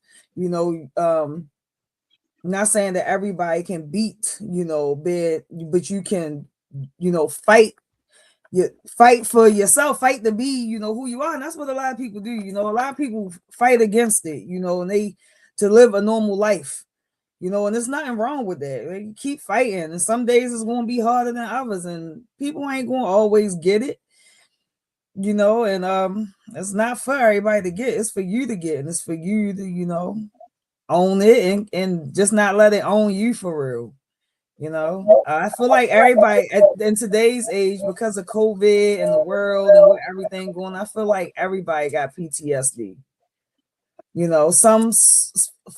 Not saying that everybody can beat, but you can, fight for yourself, fight to be, who you are. And that's what a lot of people do. A lot of people fight against it, and they to live a normal life, and there's nothing wrong with that. They keep fighting, and some days it's going to be harder than others, and people ain't going to always get it, and it's not for everybody to get. It's for you to get, and it's for you to, own it and just not let it own you for real. I feel like everybody in today's age, because of COVID and the world and with everything going, I feel like everybody got PTSD. Some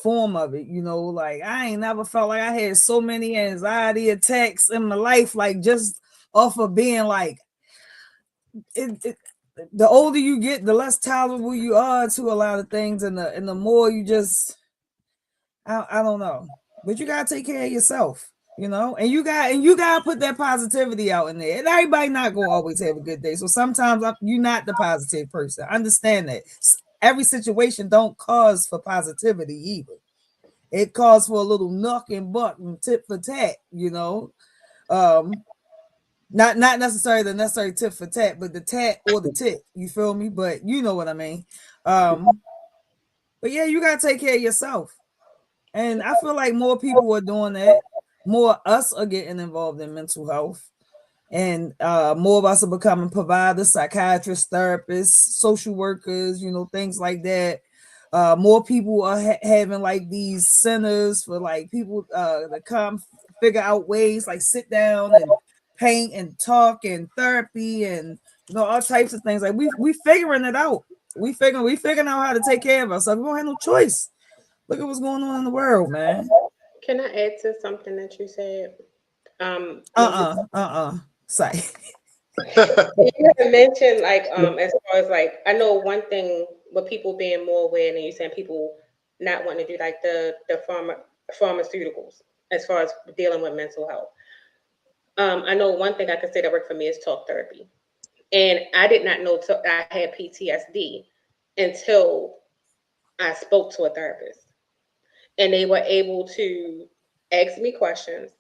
form of it. Like I ain't never felt like I had so many anxiety attacks in my life, like just off of being like the older you get, the less tolerable you are to a lot of things, and the more you just I don't know, but you gotta take care of yourself, and you gotta put that positivity out in there. And everybody not gonna always have a good day, so sometimes you're not the positive person. I understand that every situation don't cause for positivity either. It calls for a little knock and buck and tit for tat, not necessarily the necessary tit for tat, but the tat or the tit. You feel me? But you know what I mean. But yeah, you gotta take care of yourself. And I feel like more people are doing that. More us are getting involved in mental health. And more of us are becoming providers, psychiatrists, therapists, social workers, things like that. More people are having like these centers for like people to come figure out ways, like sit down and paint and talk and therapy and all types of things. Like we figuring it out. We figuring out how to take care of ourselves. We don't have no choice. Look at what's going on in the world, man. Can I add to something that you said? Say. You had mentioned like as far as like I know one thing with people being more aware and you saying people not wanting to do like the pharmaceuticals as far as dealing with mental health. I know one thing I can say that worked for me is talk therapy. And I did not know I had PTSD until I spoke to a therapist. And they were able to ask me questions.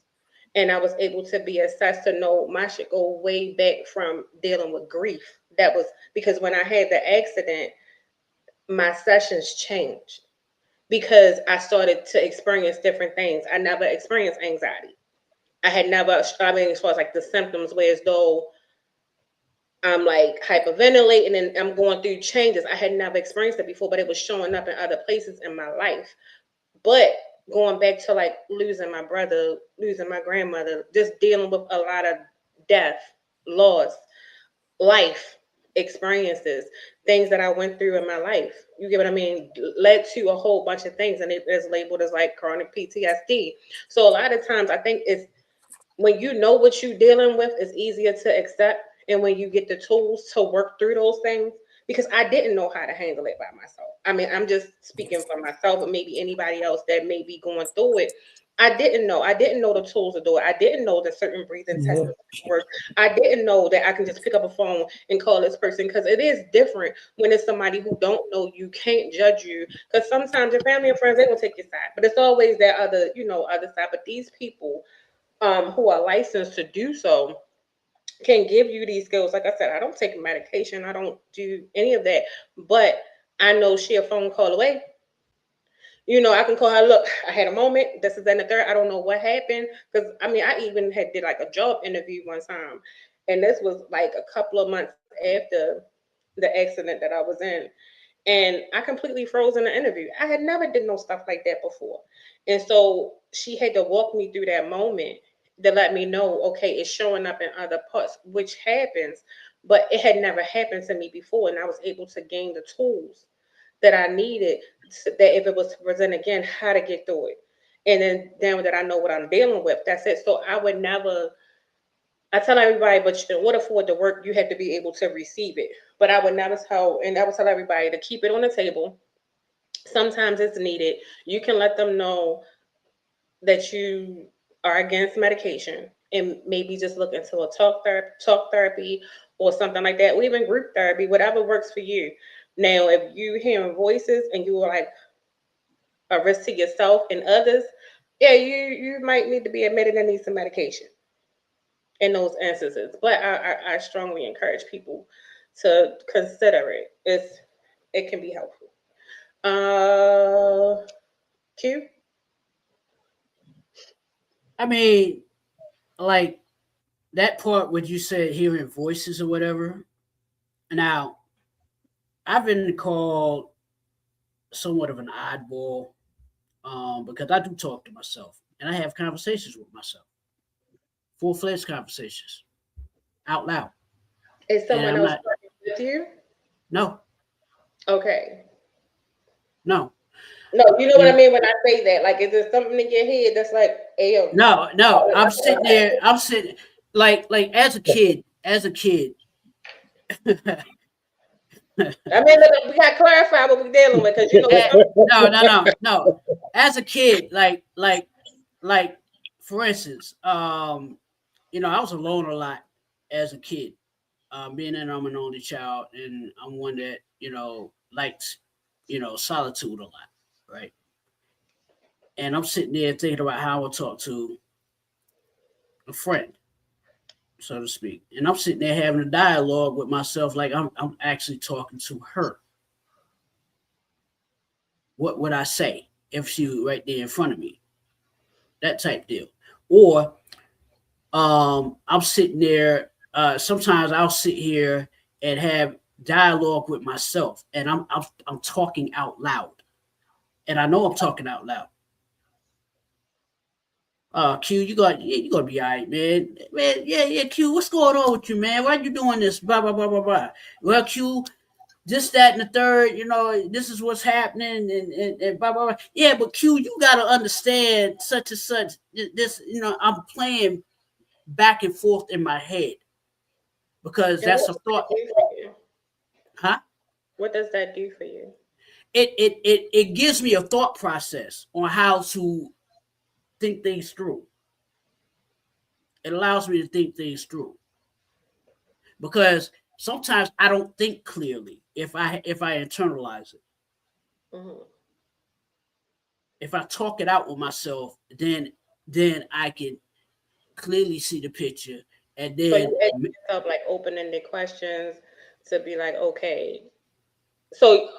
And I was able to be assessed to know my shit go way back from dealing with grief. That was because when I had the accident, my sessions changed because I started to experience different things. I never experienced anxiety. I had never, I mean, as far as like the symptoms, where as though I'm like hyperventilating and I'm going through changes. I had never experienced it before, but it was showing up in other places in my life. But going back to like losing my brother, losing my grandmother, just dealing with a lot of death, loss, life experiences, things that I went through in my life. You get what I mean? Led to a whole bunch of things, and it is labeled as like chronic PTSD. So a lot of times I think it's when you know what you're dealing with, it's easier to accept. And when you get the tools to work through those things, because I didn't know how to handle it by myself. I mean, I'm just speaking for myself, or maybe anybody else that may be going through it. I didn't know. I didn't know the tools to do it. I didn't know that certain breathing techniques work. I didn't know that I can just pick up a phone and call this person, because it is different when it's somebody who don't know you, can't judge you. Because sometimes your family and friends, they will take your side, but it's always that other, other side. But these people who are licensed to do so can give you these skills. Like I said, I don't take medication. I don't do any of that. But I know she a phone call away. I can call her, look, I had a moment. This is in the third. I don't know what happened. Because, I mean, I even did like a job interview one time. And this was like a couple of months after the accident that I was in. And I completely froze in the interview. I had never did no stuff like that before. And so she had to walk me through that moment to let me know, okay, it's showing up in other parts, which happens, but it had never happened to me before. And I was able to gain the tools that I needed that if it was to present again, how to get through it. And then now that I know what I'm dealing with, that's it. So I would never, I tell everybody, but in order for it to work, you have to be able to receive it. But I would never tell, and I would tell everybody to keep it on the table. Sometimes it's needed. You can let them know that you are against medication and maybe just look into a talk therapy or something like that, or even group therapy, whatever works for you. Now, if you hearing voices and you are like a risk to yourself and others, yeah, you might need to be admitted and need some medication in those instances. But I strongly encourage people to consider it. It can be helpful. Q? I mean, like that part when you said hearing voices or whatever. Now, I've been called somewhat of an oddball because I do talk to myself and I have conversations with myself, full-fledged conversations, out loud. Is someone else talking with you? No. Okay. No. No, you know what I mean when I say that. Like, is there something in your head that's like, "Ayo"? No. I'm sitting there. I'm sitting like as a kid. I mean, look, we got to clarify what we're dealing with, because No. As a kid, like for instance, I was alone a lot as a kid. Being that I'm an only child and I'm one that likes solitude a lot, right? And I'm sitting there thinking about how I would talk to a friend, so to speak. And I'm sitting there having a dialogue with myself, like I'm actually talking to her. What would I say if she was right there in front of me? That type deal. Or I'm sitting there. Sometimes I'll sit here and have dialogue with myself, and I'm talking out loud, and I know I'm talking out loud. Q, you gonna be all right, man. Man, yeah, Q, what's going on with you, man? Why you doing this? Blah, blah, blah, blah, blah. Well, Q, this, that, and the third, this is what's happening, and blah, blah, blah. Yeah, but Q, you gotta understand such and such. This, I'm playing back and forth in my head because And that's what a thought. does that do for you? Huh? What does that do for you? It gives me a thought process on how to think things through. It allows me to think things through because sometimes I don't think clearly if I internalize it. Mhm. If I talk it out with myself, then I can clearly see the picture, and So then you ask yourself like open-ended questions to be like, okay, so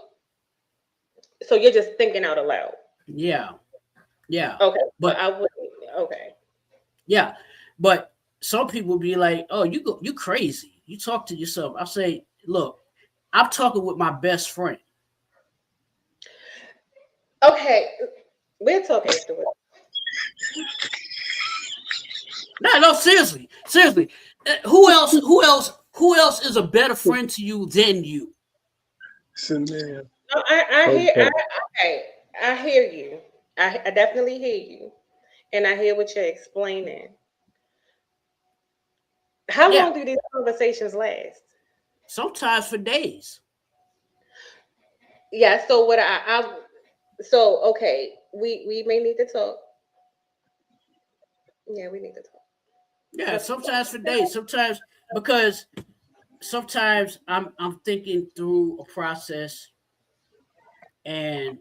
you're just thinking out aloud. yeah. Okay, but But I wouldn't. Okay, yeah, but some people be like, "Oh, you crazy. You talk to yourself." I say, "Look, I'm talking with my best friend." okay, we'll talk afterwards. No, seriously. Who else is a better friend to you than you? Man. No, I hear. Okay. Okay, I hear you. I definitely hear you, and I hear what you're explaining. How Yeah, long do these conversations last? sometimes for days. Yeah. So what so okay, we may need to talk. Yeah, we need to talk. Yeah, But sometimes for days. Sometimes because sometimes I'm thinking through a process, and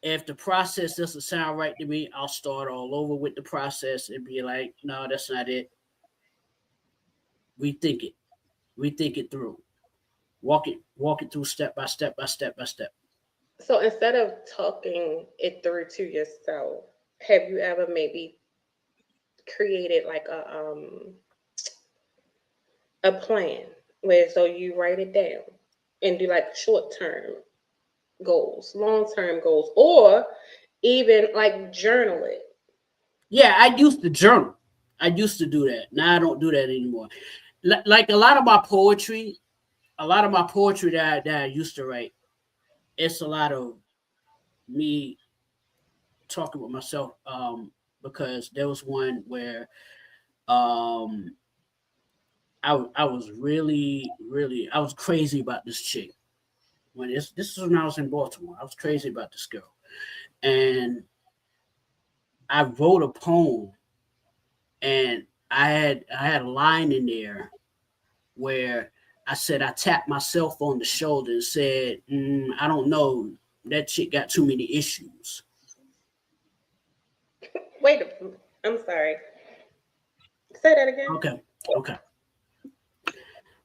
if the process doesn't sound right to me, I'll start all over with the process and be like, "No, that's not it. Rethink it. Rethink it through. Walk it through step by step by step by step." so instead of talking it through to yourself, have you ever maybe created like a plan where so you write it down and do like short term goals, long term goals, or even like journal it? Yeah, I used to journal. I used to do that. Now I don't do that anymore. Like a lot of my poetry that I used to write, it's a lot of me talking with myself. Because there was one where um I was really I was crazy about this chick. This is when I was in Baltimore. I was crazy about this girl. And I wrote a poem, and I had a line in there where I said I tapped myself on the shoulder and said, I don't know, that chick got too many issues. Wait, I'm sorry. Say that again. Okay.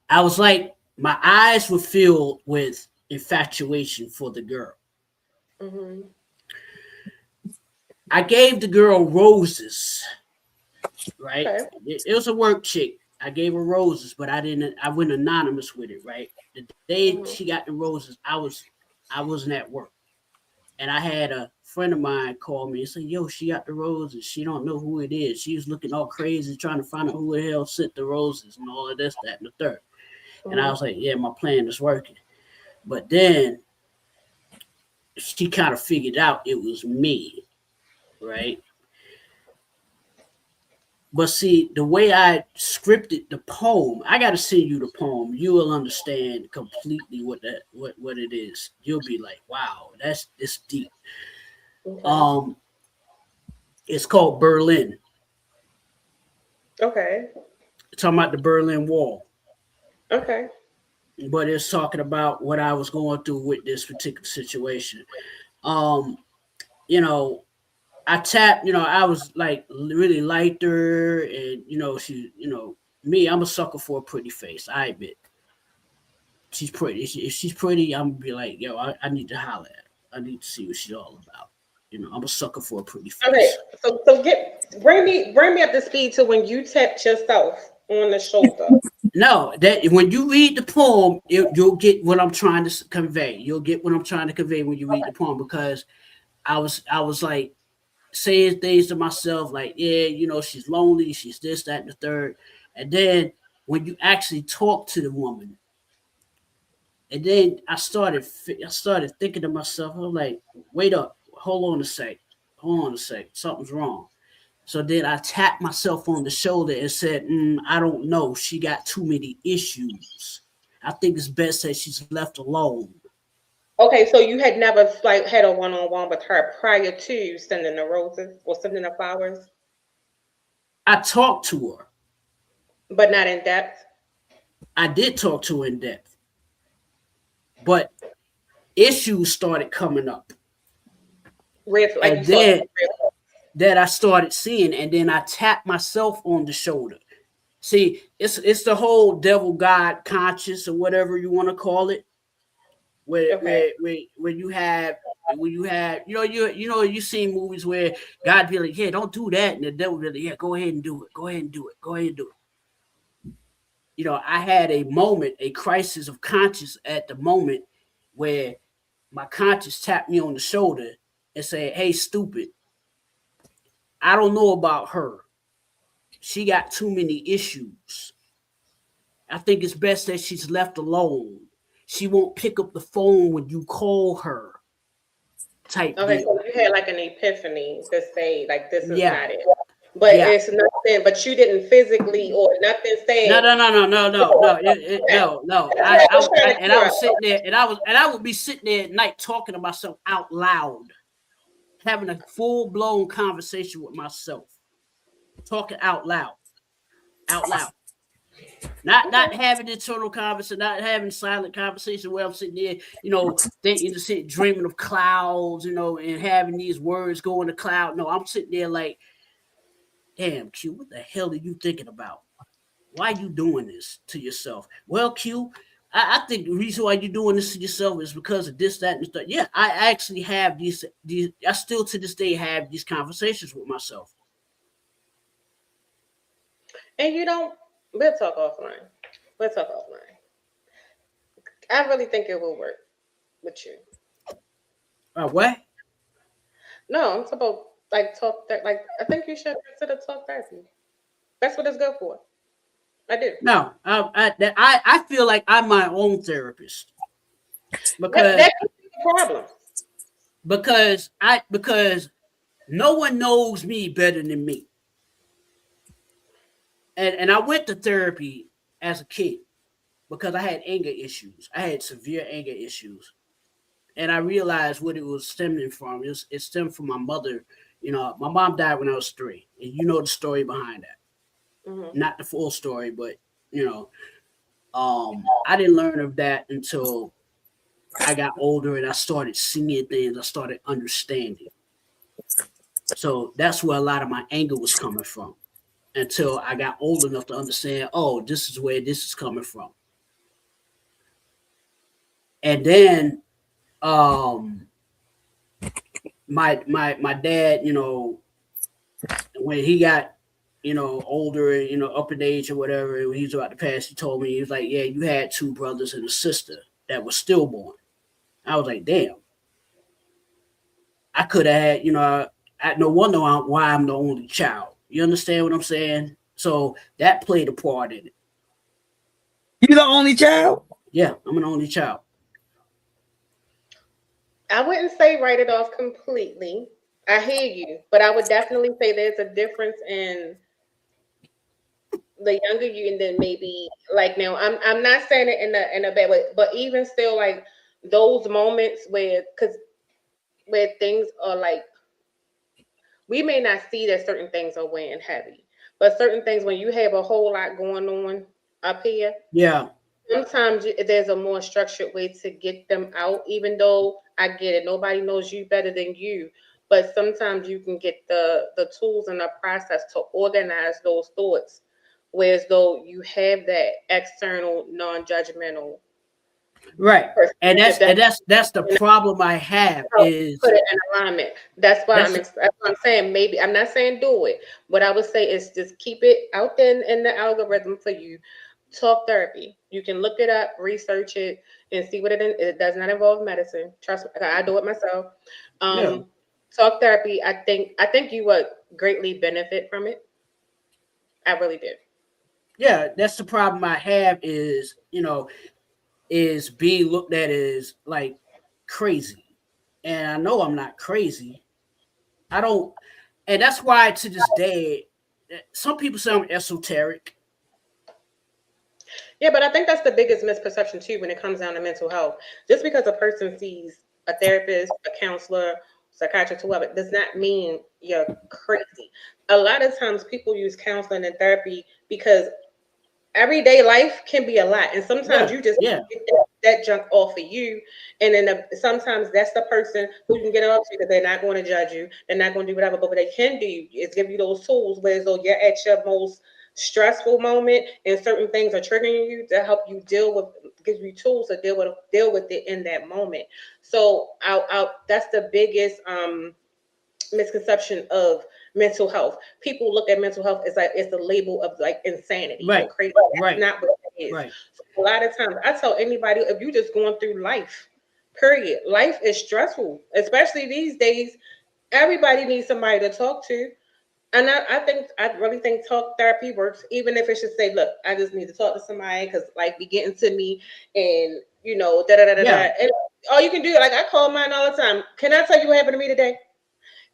I was like, my eyes were filled with infatuation for the girl. Hmm. I gave the girl roses, right? Okay. It was a work chick. I gave her roses, but I went anonymous with it, right? The day Hmm. she got the roses, I wasn't at work. And I had a friend of mine call me and say, "Yo, she got the roses. She don't know who it is. She was looking all crazy trying to find out who the hell sent the roses and all of this, that, and the third." And I was like, "Yeah, my plan is working." But then she kind of figured out it was me, right? But see, the way I scripted the poem, I got to send you the poem. You will understand completely what it is. You'll be like, "Wow, it's deep." Okay. It's called Berlin. Okay. Talking about the Berlin Wall, Okay. but it's talking about what I was going through with this particular situation. Um, you know, I tapped, I was like really liked her, and me, I'm a sucker for a pretty face. I admit, she's pretty. If she's pretty, I'm gonna be like, "Yo, I need to holler at her. I need to see what she's all about." I'm a sucker for a pretty Okay. face. So bring me up to speed to when you tapped yourself on the shoulder. No, that when you read the poem, you'll get what I'm trying to convey. You'll get what I'm trying to convey when you read the poem, because I was like, saying things to myself like, yeah, you know, she's lonely, she's this, that, and the third. And then when you actually talk to the woman, and then I started thinking to myself, I'm like, wait up, hold on a sec, something's wrong. So then I tapped myself on the shoulder and said, I don't know, she got too many issues. I think it's best that she's left alone. Okay, so you had never like had a one-on-one with her prior to sending the roses or sending the flowers, I talked to her. but not in depth. I did talk to her in depth, but issues started coming up. Red, like And you saw then red. that I started seeing, and then I tapped myself on the shoulder. See, it's the whole devil God conscious or whatever you want to call it, where Okay. where you have you see movies where God be like, yeah, don't do that, and the devil be like, yeah, go ahead and do it, go ahead and do it. You know, I had a moment, a crisis of conscience at the moment where my conscience tapped me on the shoulder and said, hey, stupid, I don't know about her. She got too many issues. I think it's best that she's left alone. She won't pick up the phone when you call her. Type Okay, deal. so you had like an epiphany to say like this is Yeah. not it. But Yeah. it's nothing, but you didn't physically or nothing said. No. No. That's what I was trying to And I figure was sitting there, and I would be sitting there at night talking to myself out loud, having a full blown conversation with myself, talking out loud. Not having internal conversation, not having silent conversation where I'm sitting there, you know, thinking, dreaming of clouds, you know, and having these words go in the cloud. No, I'm sitting there like, damn, Q, what the hell are you thinking about? Why are you doing this to yourself? Well, Q, I think the reason why you're doing this to yourself is because of this, that, and stuff. Yeah, I actually have these. I still to this day have these conversations with myself. And you don't, we'll talk offline. I really think it will work with you. What? No, I'm talking about like talk that like I think you should consider talk therapy. That's what it's good for. I do. No, I feel like I'm my own therapist because That could be the problem. because no one knows me better than me. And I went to therapy as a kid because I had anger issues. I had severe anger issues. And I realized what it was stemming from. It stemmed from my mother. You know, my mom died when I was 3. And you know the story behind that. Mm-hmm. Not the full story, but, you know, I didn't learn of that until I got older and I started seeing things. I started understanding. So that's where a lot of my anger was coming from. Until I got old enough to understand, oh, this is where this is coming from. And then my dad, you know, when he got, you know, older, you know, up in age or whatever, when he was about to pass, he told me, he was like, yeah, you had 2 brothers and a sister that were stillborn. I was like, damn. I could have had, you know, no wonder why I'm the only child. You understand what I'm saying? So that played a part in it. You the only child? Yeah, I'm an only child. I wouldn't say write it off completely. I hear you, but I would definitely say there's a difference in the younger you and then maybe like now I'm not saying it in a bad way, but even still like those moments where things are like we may not see that certain things are weighing heavy, but certain things when you have a whole lot going on up here, Yeah. sometimes there's a more structured way to get them out, even though I get it. Nobody knows you better than you. But sometimes you can get the tools and the process to organize those thoughts, whereas though you have that external, non-judgmental. Right. And that's the problem I have is put it in alignment. That's why I'm saying maybe I'm not saying do it. What I would say is just keep it out there in the algorithm for you. Talk therapy. You can look it up, research it, and see what it is. It does not involve medicine. Trust me, I do it myself. Yeah. Talk therapy, I think you would greatly benefit from it. I really did. Yeah, that's the problem I have is, is being looked at as like crazy. And I know I'm not crazy. I don't, and that's why to this day, some people say I'm esoteric. Yeah, but I think that's the biggest misperception too when it comes down to mental health. Just because a person sees a therapist, a counselor, psychiatrist, whoever, does not mean you're crazy. A lot of times people use counseling and therapy because everyday life can be a lot, and sometimes Yeah, you just yeah, get that junk off of you, and then sometimes that's the person who you can get it off to because they're not going to judge you, they're not going to do whatever, but what they can do is give you those tools where as though you're at your most stressful moment and certain things are triggering you to help you deal with, gives you tools to deal with it in that moment. So that's the biggest misconception of mental health. People look at mental health as like it's a label of like insanity or right, crazy. That's right, not what it is. right. So a lot of times I tell anybody, if you're just going through life, period, life is stressful, especially these days. Everybody needs somebody to talk to. And I really think talk therapy works, even if it's just say, look, I just need to talk to somebody because like be getting to me and da da da da da. Yeah. And all you can do, like I call mine all the time. Can I tell you what happened to me today?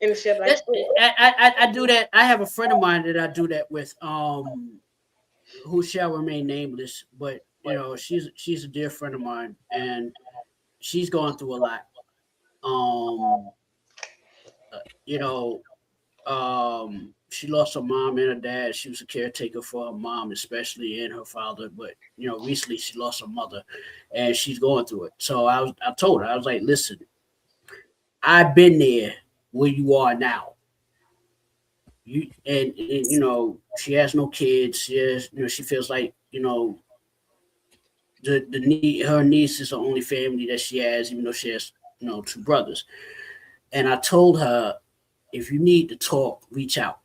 And she'll be like, I do that. I have a friend of mine that I do that with, who shall remain nameless, but she's a dear friend of mine, and she's going through a lot. Um, you know, she lost her mom and her dad. She was a caretaker for her mom, especially, and her father. But recently she lost her mother, and she's going through it. So I told her, I was like, listen, I've been there where you are now. She has no kids. She has, she feels like her niece is the only family that she has, even though she has two brothers. And I told her, if you need to talk, reach out.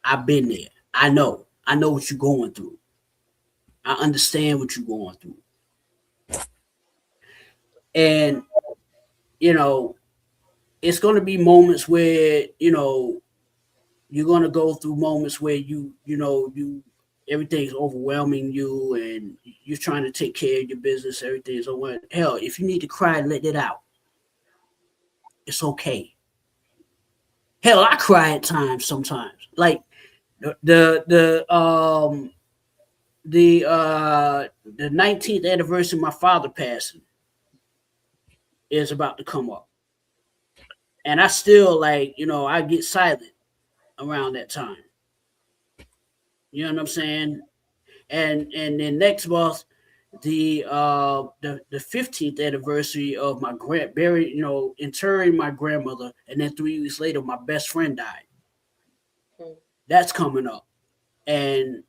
I've been there. I know what you're going through. I understand what you're going through. And it's going to be moments where you're going to go through moments where you everything's overwhelming you and you're trying to take care of your business. Everything's over. Hell, if you need to cry, let it out. It's okay. Hell, I cry at times sometimes. Like the 19th anniversary of my father passing is about to come up. And I still I get silent around that time. You know what I'm saying? And then next month, the 15th anniversary of my interring my grandmother, and then 3 weeks later, my best friend died. That's coming up, and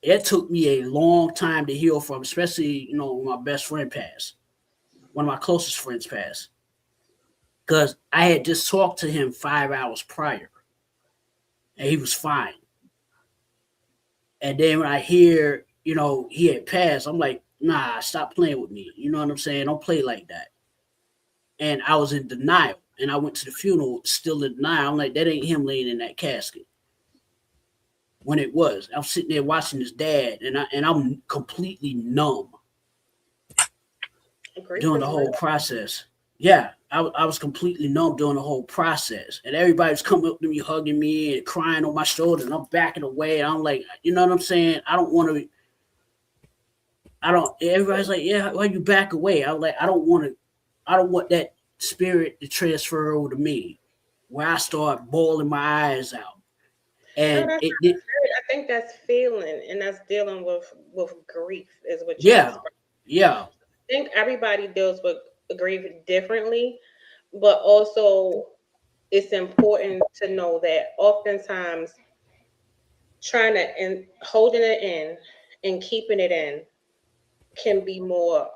it took me a long time to heal from, especially when my best friend passed, one of my closest friends passed, because I had just talked to him 5 hours prior, and he was fine. And then when I hear, he had passed, I'm like, nah, stop playing with me. You know what I'm saying? Don't play like that. And I was in denial. And I went to the funeral still in denial. I'm like, that ain't him laying in that casket. When it was. I'm sitting there watching his dad, and I'm completely numb during the whole process. Yeah, I was completely numb during the whole process. And everybody was coming up to me, hugging me and crying on my shoulder, and I'm backing away. And I'm like, you know what I'm saying? Everybody's like, yeah, why you back away? I was like, I don't want that spirit to transfer over to me, where I start bawling my eyes out. And I think that's feeling, and that's dealing with grief is what you yeah. I think everybody deals with grief differently, but also it's important to know that oftentimes trying to and holding it in and keeping it in can be more,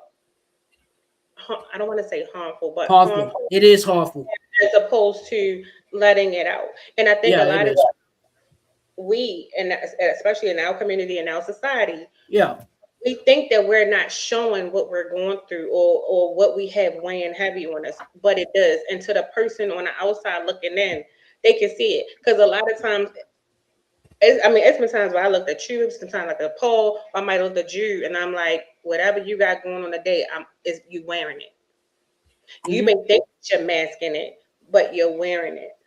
I don't want to say harmful, but harmful. It is harmful. As opposed to letting it out. And I think a lot of we, and especially in our community and our society, yeah, we think that we're not showing what we're going through or what we have weighing heavy on us, but it does. And to the person on the outside looking in, they can see it. Because a lot of times, it's been times where I looked at you, sometimes like a Paul, I might look at you, and I'm like, whatever you got going on today, is you wearing it. You Mhm. may think you're masking it, but you're wearing it.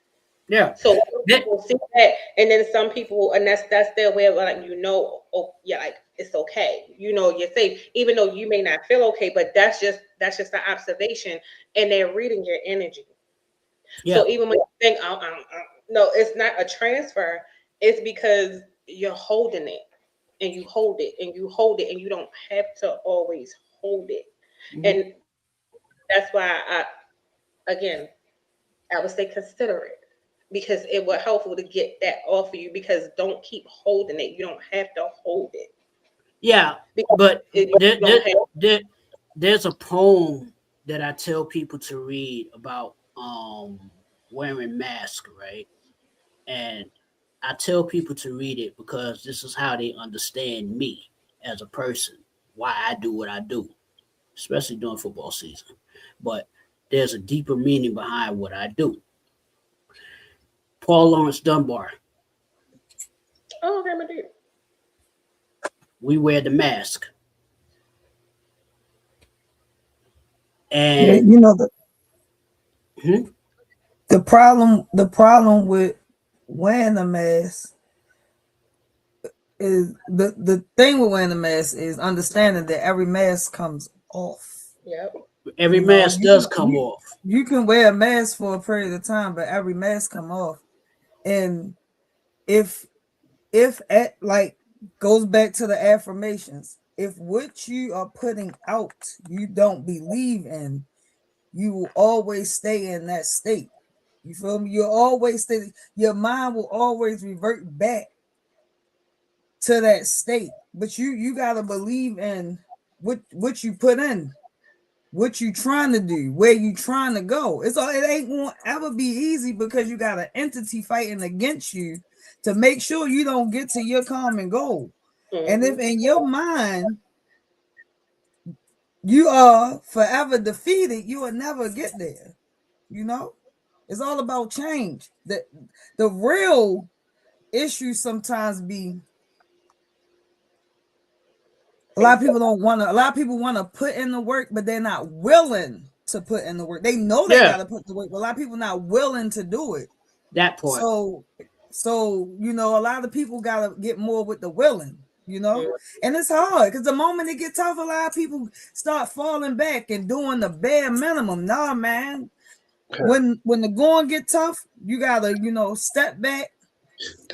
Yeah. So some That- people see that, and then some people, and that's their way of like, oh yeah, like it's okay, you're safe, even though you may not feel okay, but that's just an observation, and they're reading your energy. yeah. So even when you think, no, it's not a transfer, it's because you're holding it, and you hold it, and you hold it, and you don't have to always hold it, Mhm. and that's why again, I would say consider it because it will helpful to get that off of you because don't keep holding it. You don't have to hold it Yeah. because But you there, don't there, have. there, there's a poem that I tell people to read about wearing masks, right? And I tell people to read it because this is how they understand me as a person, why I do what I do, especially during football season. But there's a deeper meaning behind what I do. Paul Lawrence Dunbar, Oh, okay, my dude. we wear the mask. Yeah, And hmm, the problem with wearing a mask is the thing with wearing a mask is understanding that every mask comes off. Yep. every You know, mask does come off. you can wear a mask for a period of time, but every mask come off. And if like goes back to the affirmations, if what you are putting out you don't believe in, you will always stay in that state. You feel me? You'll always stay, your mind will always revert back to that state. But you gotta believe in what you put in, what you trying to do, where you trying to go. It ain't gonna ever be easy because you got an entity fighting against you to make sure you don't get to your common goal. And if in your mind you are forever defeated, you will never get there. It's all about change. The real issue sometimes be a lot of people want to put in the work, but they're not willing to put in the work. They know they Yeah, got to put the work, but a lot of people not willing to do it. that part. So a lot of people got to get more with the willing, and it's hard because the moment it gets tough, a lot of people start falling back and doing the bare minimum. Nah, man. When the going get tough, you gotta, step back,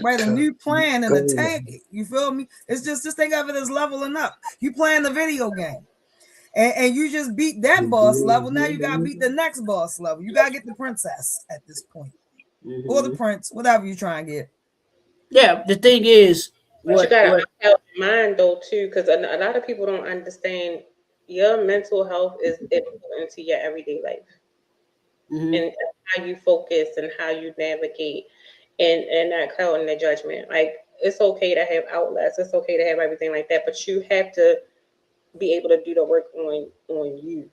write a new plan and attack it. You feel me? It's just think of it as leveling up. You playing the video game. And you just beat that boss level. Now you gotta beat the next boss level. You gotta get the princess at this point. Or the prince, whatever you try and get. Yeah, the thing is, But you what gotta what help your mind though too, because a lot of people don't understand your mental health is important to your everyday life mhm. and how you focus and how you navigate and not clouding the judgment. Like it's okay to have outlets, it's okay to have everything like that, but you have to be able to do the work on you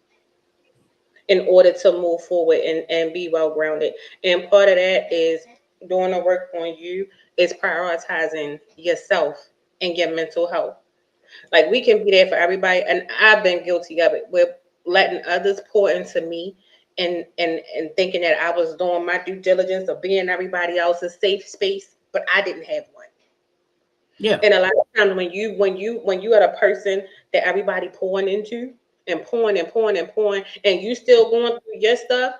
in order to move forward and be well grounded. And part of that is doing the work on you is prioritizing yourself and your mental health. Like we can be there for everybody, and I've been guilty of it. We're letting others pour into me and thinking that I was doing my due diligence of being everybody else's safe space, but I didn't have one. Yeah, And a lot of times when you are the person that everybody pouring into and pouring and pouring and pouring, and you still going through your stuff,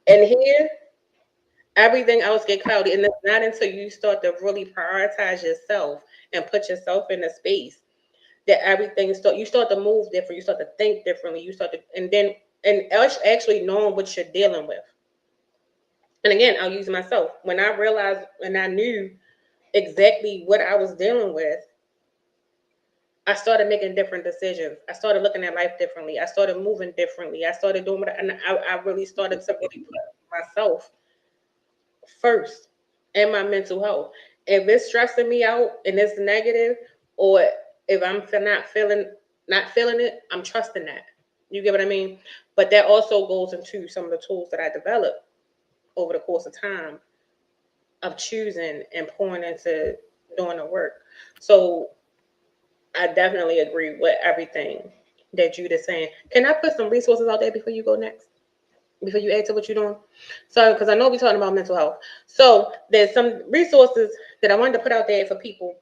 and here everything else get cloudy. And it's not until you start to really prioritize yourself and put yourself in a space that you start to move different, you start to think differently, you start to actually knowing what you're dealing with. And again, I'll use myself. When I realized and I knew exactly what I was dealing with, I started making different decisions. I started looking at life differently. I started moving differently. I started doing and I really started to really put myself first and my mental health. If it's stressing me out and it's negative, or if I'm not feeling it, I'm trusting that. You get what I mean? But that also goes into some of the tools that I developed over the course of time of choosing and pouring into doing the work. So I definitely agree with everything that Judah's saying. Can I put some resources out there before you go next? Before you add to what you're doing? So, because I know we're talking about mental health. So there's some resources that I wanted to put out there for people.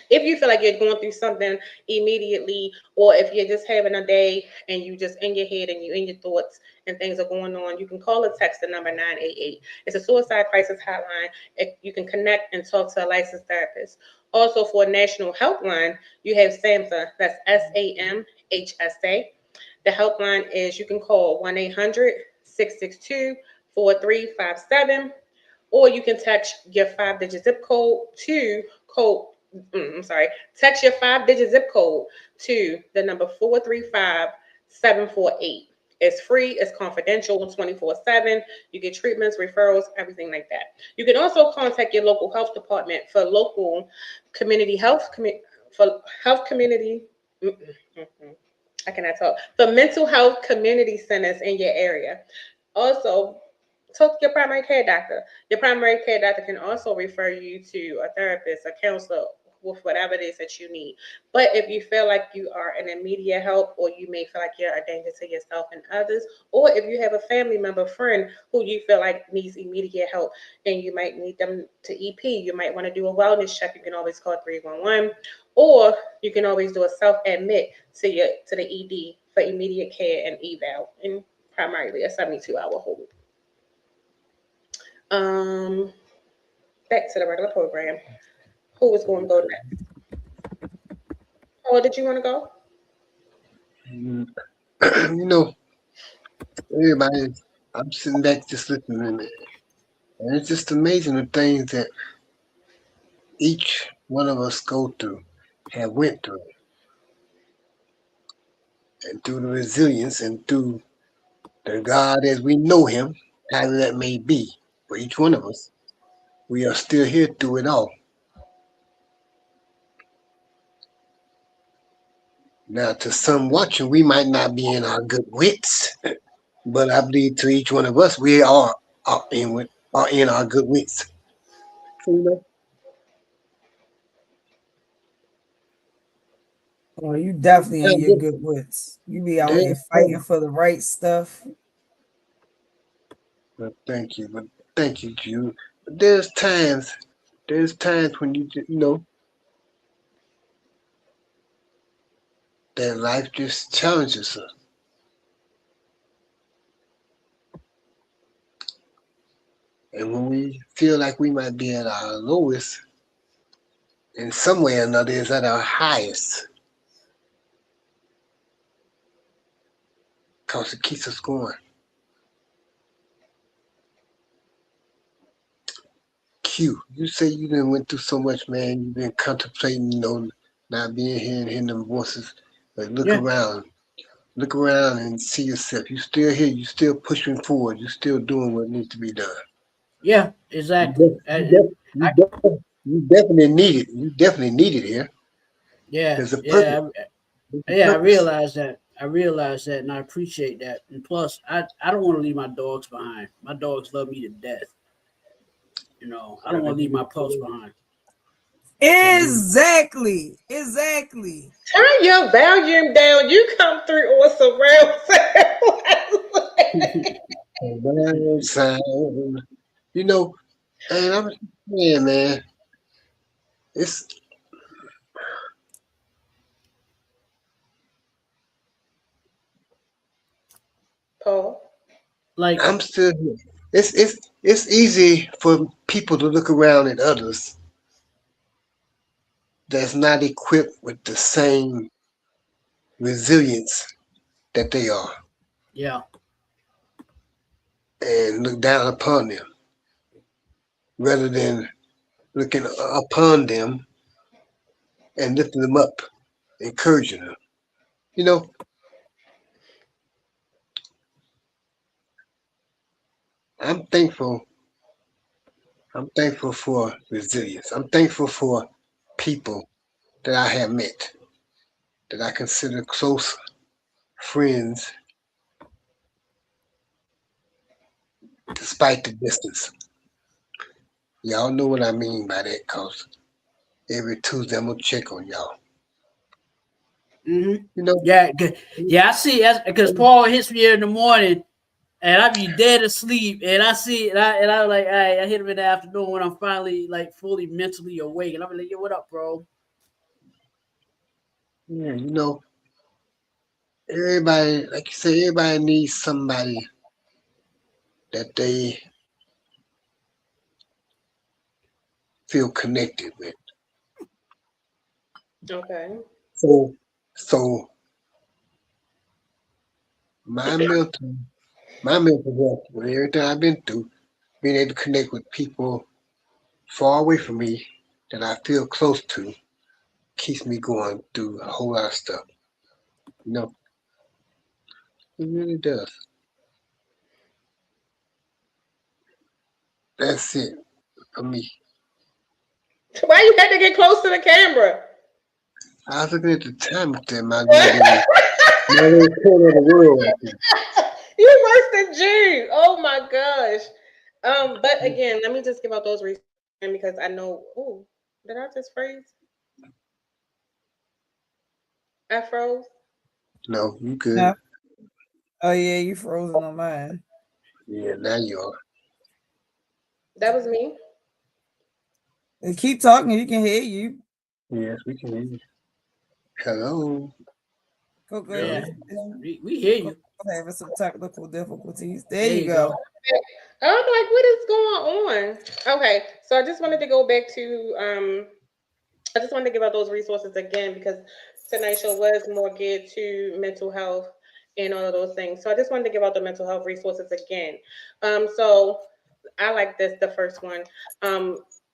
If you feel like you're going through something immediately, or if you're just having a day and you just in your head and you in your thoughts and things are going on, you can call or text the number 988. It's a suicide crisis hotline. You can connect and talk to a licensed therapist. Also, for a national helpline, you have SAMHSA. That's SAMHSA. The helpline is, you can call 1-800-662-4357, or you can text your 5-digit zip code to text your 5-digit zip code to the number 435-748. It's free, it's confidential, 24/7. You get treatments, referrals, everything like that. You can also contact your local health department for local community health, for health community. I cannot talk. For mental health community centers in your area. Also, talk to your primary care doctor. Your primary care doctor can also refer you to a therapist, a counselor, with whatever it is that you need. But if you feel like you are an immediate help, or you may feel like you're a danger to yourself and others, or if you have a family member, friend who you feel like needs immediate help and you might need them to EP, you might want to do a wellness check, you can always call 311, or you can always do a self-admit to the ED for immediate care and eval, and primarily a 72-hour hold. Back to the regular program. Who was going to go next? Or did you want to go? You know, everybody, I'm sitting back just listening, and it's just amazing the things that each one of us go through, have went through, and through the resilience and through the God as we know Him, however that may be, for each one of us, we are still here through it all. Now, to some watching, we might not be in our good wits, but I believe to each one of us, we are in our good wits. You know? Oh, you definitely in your And good wits. You be out here there's fighting for the right stuff. but thank you, Jude. But there's times when you know that life just challenges us. And when we feel like we might be at our lowest, in some way or another, is at our highest. Because it keeps us going. Q, you say you done went through so much, man. You've been contemplating, not being here and hearing them voices. But look Yeah. around. Look around and see yourself. You still here. You still pushing forward. You still doing what needs to be done. Yeah, exactly. You definitely need it. You definitely need it here. Yeah, There's a purpose. yeah, There's a yeah. I purpose. realize that. I realize that, and I appreciate that. And plus, I don't want to leave my dogs behind. My dogs love me to death. I don't want to leave my pups behind. Exactly. Turn your volume down. You come through on surround Sound. And I'm saying, man, it's Paul. Like, I'm still here. It's easy for people to look around at others that's not equipped with the same resilience that they are yeah, and look down upon them rather than looking upon them and lifting them up, encouraging them. You know, I'm thankful. I'm thankful for resilience. I'm thankful for people that I have met. that I consider close friends despite the distance. Y'all know what I mean by that, cause every Tuesday I'm gonna check on y'all. Hmm. You know, Yeah, yeah, I see. Because Paul hits me in the morning, and I be dead asleep, and I see, and I like, all right, I hit him in the afternoon when I'm finally like fully mentally awake, and I'm like, yo, what up, bro? yeah, you know, everybody, like you say, everybody needs somebody that they feel connected with. Okay. So, so my mental, my mental health, with everything I've been through, being able to connect with people far away from me that I feel close to, keeps me going through a whole lot of stuff. You know, it really does. That's it for me. Why you had to get close to the camera? I was looking at the time that my little corner of the world right there. You worse than June. Oh my gosh. But again, let me just give out those reasons because I know. Oh, did I just freeze? I froze. No, you good. Yeah. Oh yeah, you frozen on mine. Yeah, now you are. That was me. And keep talking, you can hear you. Yes, we can hear you. Hello. Go Yeah, ahead. we hear you. Having some technical difficulties. There There you you go. go. I'm like, what is going on? Okay, so I just wanted to go back to I just wanted to give out those resources again because tonight's show was more geared to mental health and all of those things. So I just wanted to give out the mental health resources again. So I like this, the first one.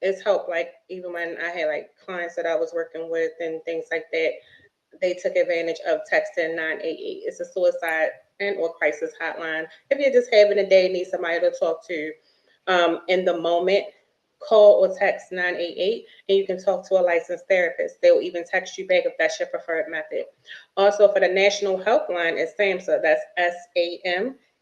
It's helped like even when I had like clients that I was working with and things like that, they took advantage of texting 988. It's a suicide and or crisis hotline. If you're just having a day, need somebody to talk to in the moment, call or text 988 and you can talk to a licensed therapist. They will even text you back if that's your preferred method. Also, for the national helpline is SAMHSA. That's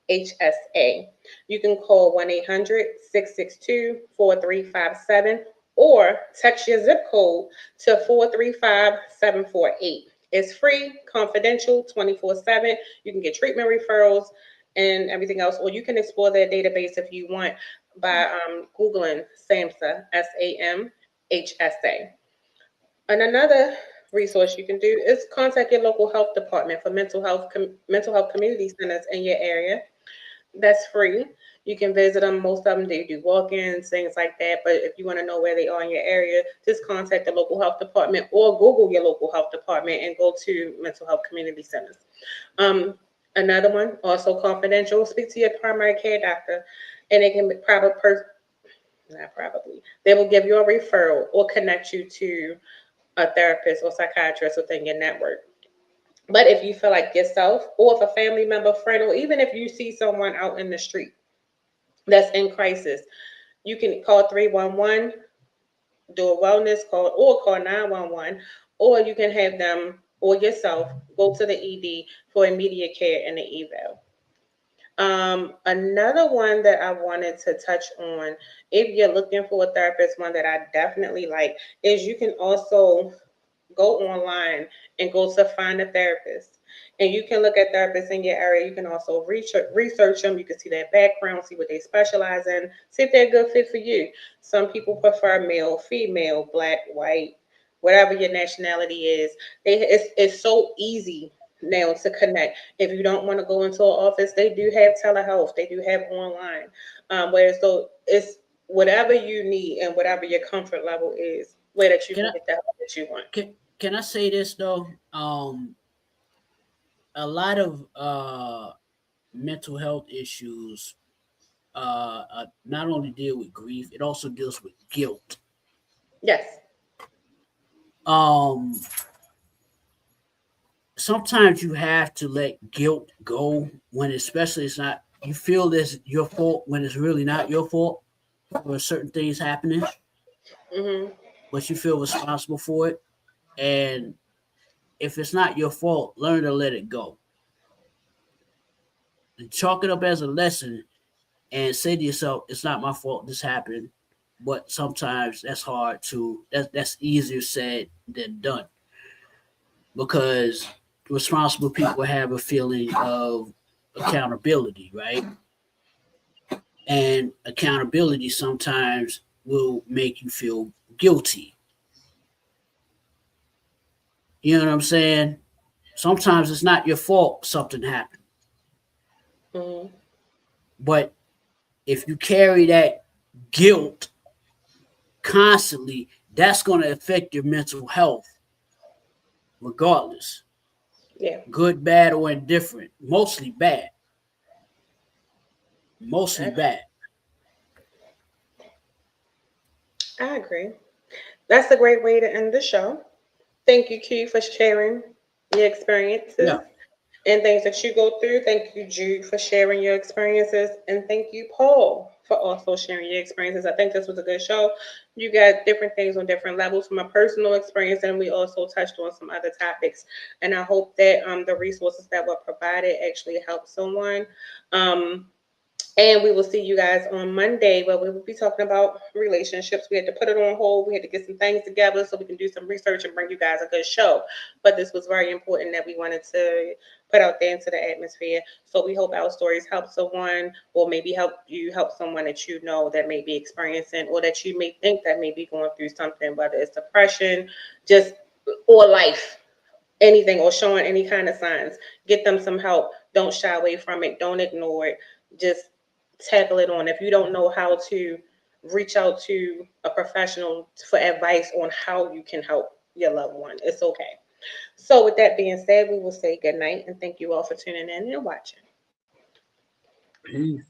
SAMHSA. You can call 1-800-662-4357 or text your zip code to 435-748. It's free, confidential, 24/7. You can get treatment referrals and everything else, or you can explore their database if you want by Googling SAMHSA, SAMHSA. And another resource you can do is contact your local health department for mental health community centers in your area. That's free. You can visit them. Most of them they do walk-ins, things like that. But if you want to know where they are in your area, just contact the local health department or Google your local health department and go to mental health community centers. Another one, also confidential, speak to your primary care doctor, and they can they will give you a referral or connect you to a therapist or psychiatrist within your network. But if you feel like yourself, or if a family member, friend, or even if you see someone out in the street that's in crisis, you can call 311, do a wellness call, or call 911, or you can have them or yourself go to the ED for immediate care and the eval. Another one that I wanted to touch on, if you're looking for a therapist, one that I definitely like is you can also go online and go to find a therapist. And you can look at therapists in your area. You can also research them. You can see their background, see what they specialize in, see if they're a good fit for you. Some people prefer male, female, black, white, whatever your nationality is. It's so easy now to connect. If you don't want to go into an office, they do have telehealth. They do have online. Where so it's whatever you need and whatever your comfort level is, where that you Can can I get the help that you want. can I say this though? A lot of mental health issues not only deal with grief, it also deals with guilt. Yes. Um, Sometimes you have to let guilt go when, especially, it's not you feel this your fault when it's really not your fault for certain things happening, Mm-hmm. but you feel responsible for it. And if it's not your fault, learn to let it go. And chalk it up as a lesson and say to yourself, it's not my fault this happened. But sometimes that's hard to, that's easier said than done. Because responsible people have a feeling of accountability, right? And accountability sometimes will make you feel guilty. You know what I'm saying? Sometimes it's not your fault something happened. Mhm. But if you carry that guilt constantly, that's going to affect your mental health, regardless. Yeah, Good, bad, or indifferent. Mostly bad. Mostly Okay. bad. I agree. That's a great way to end the show. Thank you, Q, for sharing your experiences Yeah. and things that you go through. Thank you, Jude, for sharing your experiences. And thank you, Paul, for also sharing your experiences. I think this was a good show. You got different things on different levels from a personal experience, and we also touched on some other topics. And I hope that the resources that were provided actually help someone. And we will see you guys on Monday, where we will be talking about relationships. We had to put it on hold. We had to get some things together so we can do some research and bring you guys a good show. But this was very important that we wanted to put out there into the atmosphere. So we hope our stories help someone, or maybe help someone that you know that may be experiencing, or that you may think that may be going through something, whether it's depression, just or life, anything, or showing any kind of signs. Get them some help. Don't shy away from it. Don't ignore it. Just tackle it on. If you don't know how to reach out to a professional for advice on how you can help your loved one, it's okay. So, with that being said, we will say good night and thank you all for tuning in and watching. Peace.